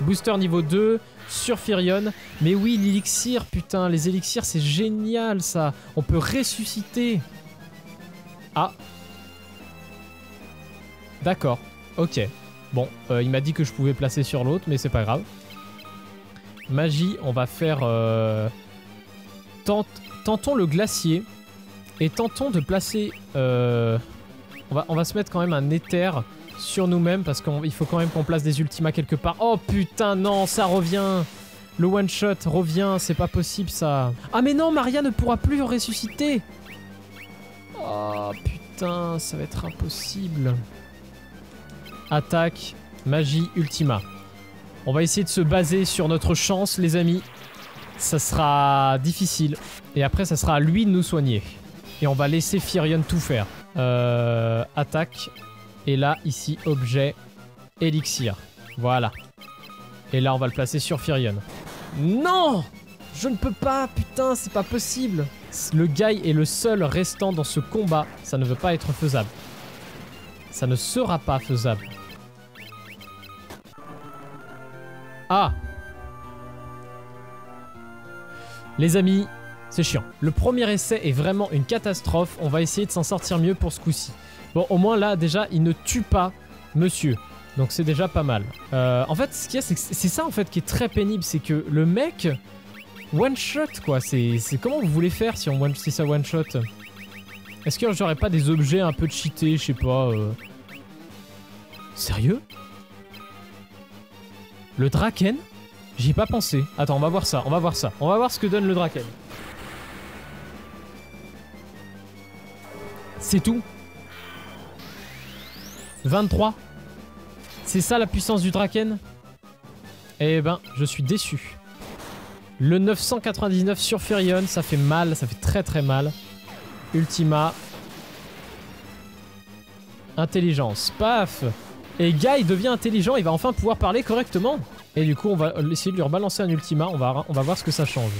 Booster niveau 2 sur Firion. Mais oui, l'élixir, putain, les élixirs, c'est génial ça. On peut ressusciter. Ah. D'accord, ok. Bon, il m'a dit que je pouvais placer sur l'autre, mais c'est pas grave. Magie, on va faire... Tentons le glacier. Et tentons de placer... On va se mettre quand même un éther sur nous-mêmes parce qu'il faut quand même qu'on place des ultimas quelque part. Oh putain, non, ça revient. Le one-shot revient, c'est pas possible ça. Ah mais non, Maria ne pourra plus ressusciter. Oh putain, ça va être impossible. Attaque, magie, ultima. On va essayer de se baser sur notre chance, les amis. Ça sera difficile. Et après, ça sera à lui de nous soigner. Et on va laisser Firion tout faire. Attaque. Et là, ici, objet, élixir. Voilà. Et là, on va le placer sur Firion. Non! Je ne peux pas, putain, c'est pas possible. Le Guy est le seul restant dans ce combat. Ça ne veut pas être faisable. Ça ne sera pas faisable. Ah! Les amis, c'est chiant. Le premier essai est vraiment une catastrophe. On va essayer de s'en sortir mieux pour ce coup-ci. Bon, au moins là, déjà, il ne tue pas monsieur. Donc c'est déjà pas mal. En fait, ce qu'il y a, c'est ça en fait qui est très pénible. C'est que le mec one-shot, quoi. C'est comment vous voulez faire si ça one-shot? Est-ce que j'aurais pas des objets un peu cheatés, je sais pas. Sérieux? Le Draken? J'y ai pas pensé. Attends, on va voir ça, on va voir ça. On va voir ce que donne le Draken. C'est tout. 23. C'est ça la puissance du Draken? Eh ben, je suis déçu. Le 999 sur Firion, ça fait mal, ça fait très très mal. Ultima. Intelligence. Paf! Et Guy devient intelligent, il va enfin pouvoir parler correctement. Et du coup, on va essayer de lui rebalancer un ultima, on va voir ce que ça change.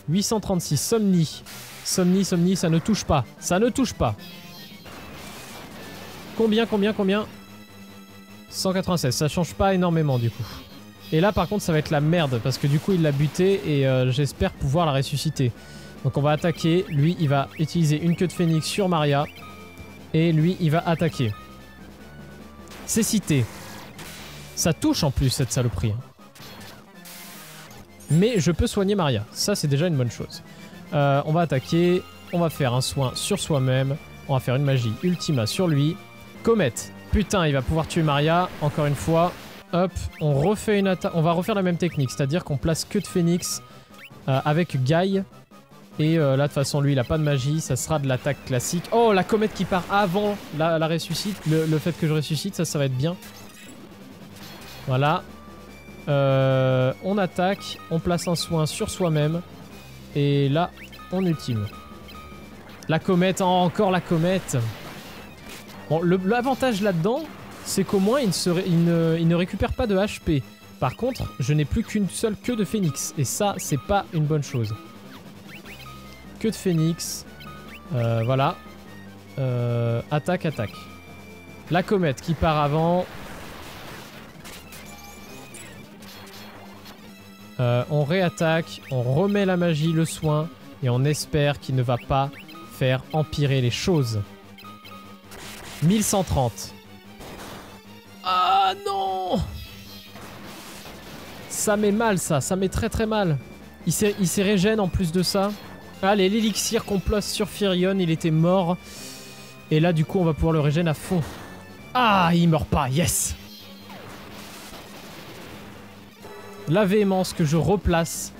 836, Somni. Somni, ça ne touche pas. Ça ne touche pas. Combien? 196, ça change pas énormément du coup. Et là par contre ça va être la merde parce que du coup il l'a buté et j'espère pouvoir la ressusciter. Donc on va attaquer, lui il va utiliser une queue de phénix sur Maria. Et lui il va attaquer. Cécité. Ça touche en plus cette saloperie. Mais je peux soigner Maria, ça c'est déjà une bonne chose. On va attaquer, on va faire un soin sur soi-même. On va faire une magie Ultima sur lui. Comète. Putain, il va pouvoir tuer Maria, encore une fois. Hop, on refait une attaque. On va refaire la même technique, c'est-à-dire qu'on place queue de phénix avec Guy. Et là, de toute façon, lui, il a pas de magie, ça sera de l'attaque classique. Oh, la comète qui part avant la ressuscite. Le fait que je ressuscite, ça va être bien. Voilà. On attaque, on place un soin sur soi-même. Et là, on ultime. La comète, encore la comète. Bon, l'avantage là-dedans, c'est qu'au moins il ne récupère pas de HP. Par contre, je n'ai plus qu'une seule queue de phénix. Et ça, c'est pas une bonne chose. Queue de phénix. Voilà. Attaque, attaque. La comète qui part avant. On réattaque, on remet la magie, le soin. Et on espère qu'il ne va pas faire empirer les choses. 1130. Ah non! Ça met mal ça met très très mal. Il s'est régène en plus de ça. Allez, l'élixir qu'on place sur Firion, il était mort. Et là du coup on va pouvoir le régène à fond. Ah, il meurt pas, yes! La véhémence que je replace.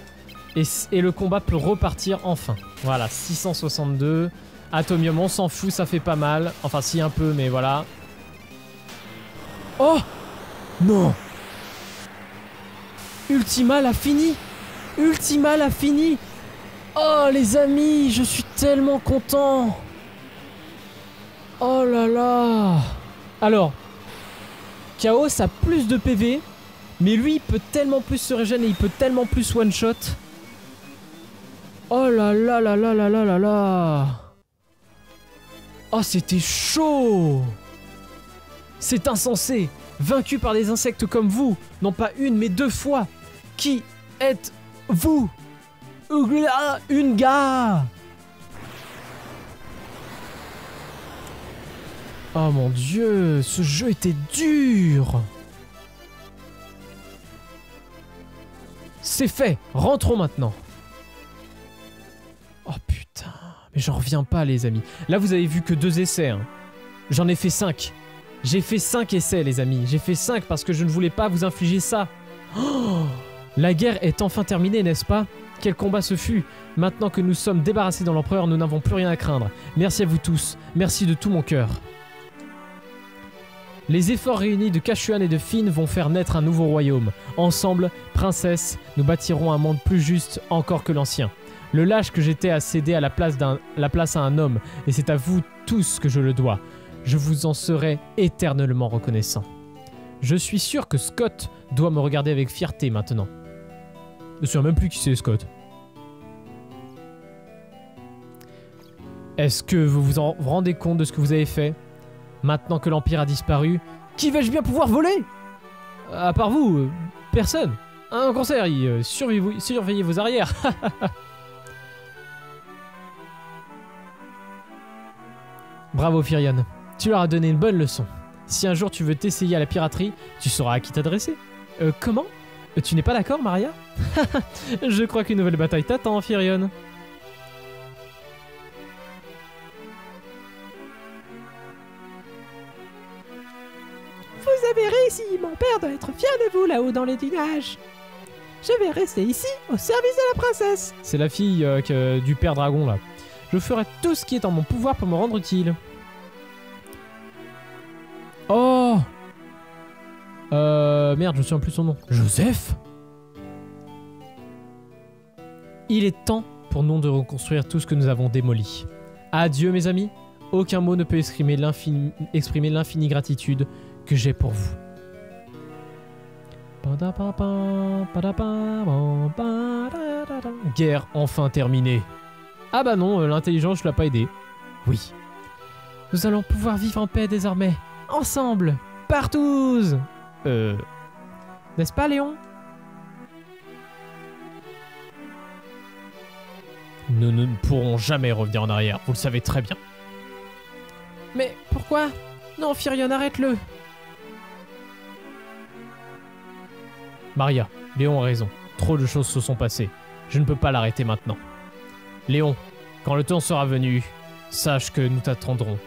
Et le combat peut repartir enfin. Voilà, 662. Atomium, on s'en fout, ça fait pas mal. Enfin, si, un peu, mais voilà. Oh! Non! Ultima l'a fini! Ultima l'a fini! Oh, les amis, je suis tellement content! Oh là là! Alors, Chaos a plus de PV, mais lui, il peut tellement plus se régénérer et il peut tellement plus one-shot. Oh là là là là là là là là! Oh, c'était chaud! C'est insensé! Vaincu par des insectes comme vous, non pas une mais 2 fois! Qui êtes-vous? Une gars! Oh mon dieu, ce jeu était dur! C'est fait! Rentrons maintenant! Oh putain, mais j'en reviens pas les amis. Là vous avez vu que 2 essais. Hein. J'en ai fait 5. J'ai fait 5 essais les amis. J'ai fait 5 parce que je ne voulais pas vous infliger ça. Oh, la guerre est enfin terminée, n'est-ce pas? Quel combat ce fut! Maintenant que nous sommes débarrassés dans l'Empereur, nous n'avons plus rien à craindre. Merci à vous tous. Merci de tout mon cœur. Les efforts réunis de Kashuan et de Finn vont faire naître un nouveau royaume. Ensemble, princesse, nous bâtirons un monde plus juste encore que l'ancien. Le lâche que j'étais a cédé à la place à un homme, et c'est à vous tous que je le dois. Je vous en serai éternellement reconnaissant. Je suis sûr que Scott doit me regarder avec fierté maintenant. Je ne sais même plus qui c'est Scott. Est-ce que vous vous en rendez compte de ce que vous avez fait? Maintenant que l'Empire a disparu, qui vais-je bien pouvoir voler? À part vous, personne. Un conseil, surveillez vos arrières. Bravo Firion, tu leur as donné une bonne leçon. Si un jour tu veux t'essayer à la piraterie, tu sauras à qui t'adresser. Comment? Tu n'es pas d'accord, Maria? Je crois qu'une nouvelle bataille t'attend, Firion. Vous avez réussi, mon père doit être fier de vous là-haut dans les nuages. Je vais rester ici, au service de la princesse. C'est la fille du père dragon, là. Je ferai tout ce qui est en mon pouvoir pour me rendre utile. Oh! Merde, je me souviens plus son nom. Joseph? Il est temps pour nous de reconstruire tout ce que nous avons démoli. Adieu, mes amis. Aucun mot ne peut exprimer l'infinie gratitude que j'ai pour vous. Guerre enfin terminée. Ah bah non, l'intelligence, je l'ai pas aidé. Oui. Nous allons pouvoir vivre en paix désormais. Ensemble. partouze. N'est-ce pas, Léon? Nous ne pourrons jamais revenir en arrière, vous le savez très bien. Mais pourquoi? Non, Firion, arrête-le. Maria, Léon a raison. Trop de choses se sont passées. Je ne peux pas l'arrêter maintenant. Léon, quand le temps sera venu, sache que nous t'attendrons.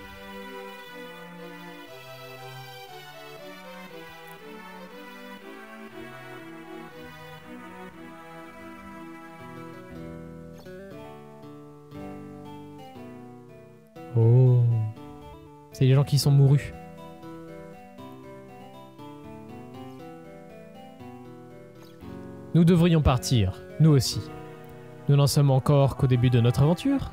Oh, c'est les gens qui sont mourus. Nous devrions partir, nous aussi. Nous n'en sommes encore qu'au début de notre aventure.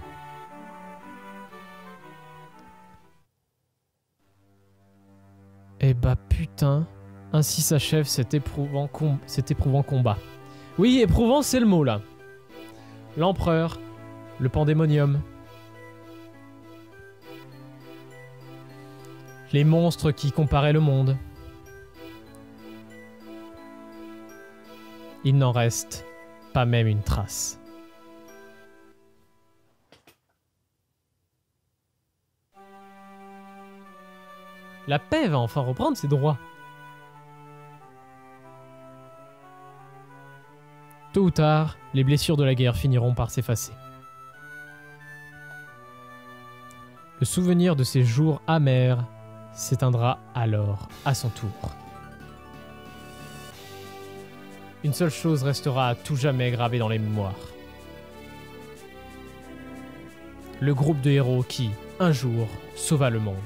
Eh bah putain, ainsi s'achève cet éprouvant combat. Oui, éprouvant c'est le mot là. L'empereur, le pandémonium. Les monstres qui comparaient le monde. Il n'en reste pas même une trace. La paix va enfin reprendre ses droits. Tôt ou tard, les blessures de la guerre finiront par s'effacer. Le souvenir de ces jours amers s'éteindra alors à son tour. Une seule chose restera à tout jamais gravée dans les mémoires. Le groupe de héros qui, un jour, sauva le monde.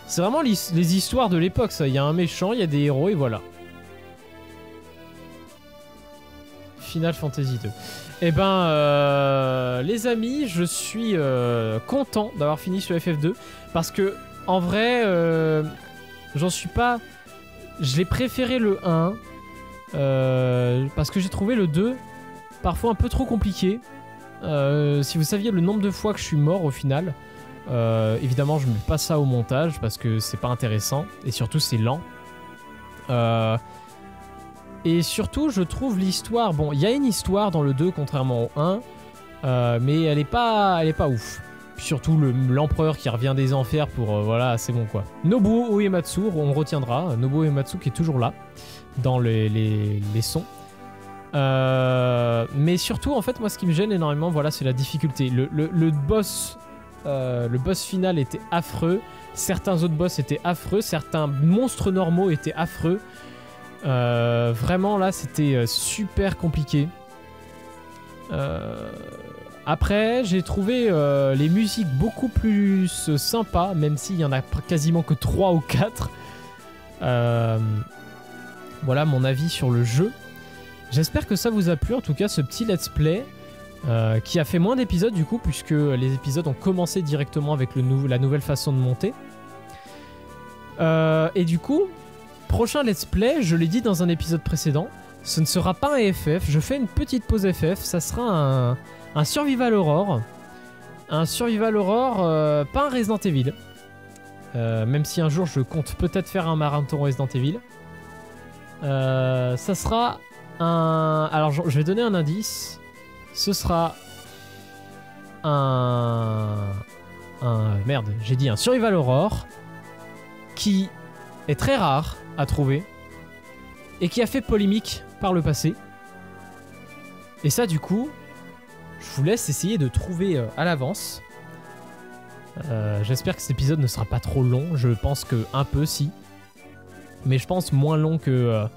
C'est vraiment les histoires de l'époque, ça. Il y a un méchant, il y a des héros, et voilà. Final Fantasy 2. Eh ben, les amis, je suis content d'avoir fini sur FF2. Parce que, en vrai, j'en suis pas... Je l'ai préféré le 1. Parce que j'ai trouvé le 2 parfois un peu trop compliqué. Si vous saviez le nombre de fois que je suis mort au final... évidemment, je mets pas ça au montage parce que c'est pas intéressant et surtout c'est lent. Et surtout, je trouve l'histoire. Bon, il y a une histoire dans le 2 contrairement au 1, mais elle est pas ouf. Puis surtout l'empereur qui revient des enfers pour voilà, c'est bon quoi. Nobuo Uematsu, on retiendra. Nobuo Uematsu qui est toujours là dans les sons. Mais surtout, en fait, moi, ce qui me gêne énormément, voilà, c'est la difficulté. Le boss. Le boss final était affreux, certains autres boss étaient affreux, certains monstres normaux étaient affreux. Vraiment là c'était super compliqué. Après j'ai trouvé les musiques beaucoup plus sympas, même s'il y en a quasiment que 3 ou 4. Voilà mon avis sur le jeu. J'espère que ça vous a plu, en tout cas ce petit let's play. Qui a fait moins d'épisodes du coup, puisque les épisodes ont commencé directement avec la nouvelle façon de monter. Et du coup, prochain let's play, je l'ai dit dans un épisode précédent, ce ne sera pas un FF, je fais une petite pause FF, ça sera un Survival Horror. Un Survival Horror, pas un Resident Evil. Même si un jour je compte peut-être faire un marathon Resident Evil. Ça sera un... Alors je vais donner un indice. Ce sera merde, j'ai dit un Survival Horror qui est très rare à trouver et qui a fait polémique par le passé. Et ça, du coup, je vous laisse essayer de trouver à l'avance. J'espère que cet épisode ne sera pas trop long. Je pense que un peu, si. Mais je pense moins long que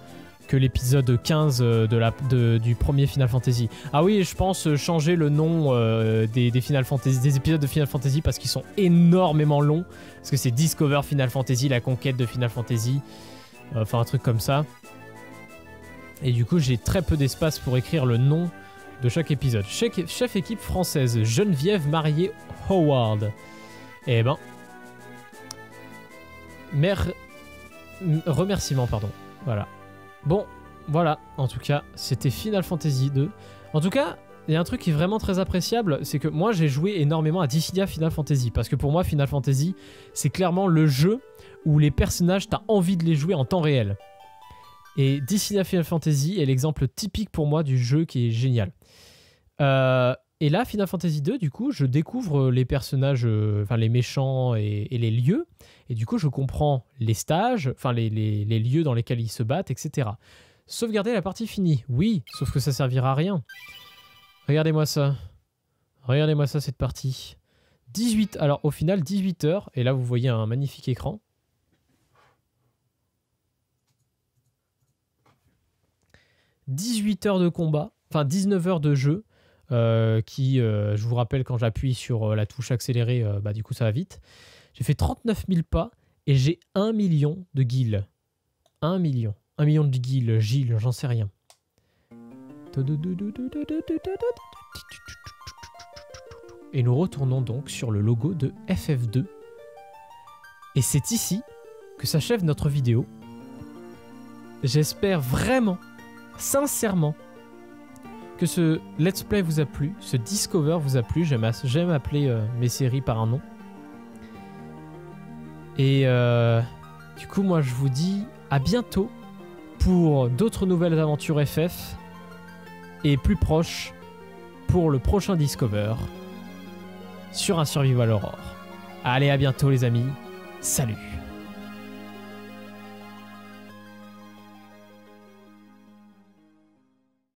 l'épisode 15 du premier Final Fantasy. Ah oui, je pense changer le nom des Final Fantasy, des épisodes de Final Fantasy parce qu'ils sont énormément longs. Parce que c'est Discover Final Fantasy, la conquête de Final Fantasy. Enfin, un truc comme ça. Et du coup, j'ai très peu d'espace pour écrire le nom de chaque épisode. Chef équipe française, Geneviève mariée Howard. Eh ben... Remerciement, pardon. Voilà. Bon, voilà, en tout cas, c'était Final Fantasy 2. En tout cas, il y a un truc qui est vraiment très appréciable, c'est que moi j'ai joué énormément à Dissidia Final Fantasy, parce que pour moi Final Fantasy, c'est clairement le jeu où les personnages, t'as envie de les jouer en temps réel. Et Dissidia Final Fantasy est l'exemple typique pour moi du jeu qui est génial. Et là, Final Fantasy 2, du coup, je découvre les personnages, enfin les méchants et les lieux, et du coup je comprends les stages, enfin les lieux dans lesquels ils se battent, etc. Sauvegarder la partie finie, oui, sauf que ça servira à rien. Regardez-moi ça. Regardez-moi ça, cette partie. 18, alors au final 18 heures, et là vous voyez un magnifique écran. 18 heures de combat, enfin 19 heures de jeu, je vous rappelle, quand j'appuie sur la touche accélérée, bah du coup ça va vite. J'ai fait 39 000 pas et j'ai 1 million de gills. 1 million. 1 million de gills, j'en sais rien. Et nous retournons donc sur le logo de FF2. Et c'est ici que s'achève notre vidéo. J'espère vraiment, sincèrement, que ce let's play vous a plu, ce Discover vous a plu. J'aime appeler mes séries par un nom. Et du coup, moi je vous dis à bientôt pour d'autres nouvelles aventures FF et plus proche pour le prochain Discover sur un Survival Horror. Allez, à bientôt les amis. Salut!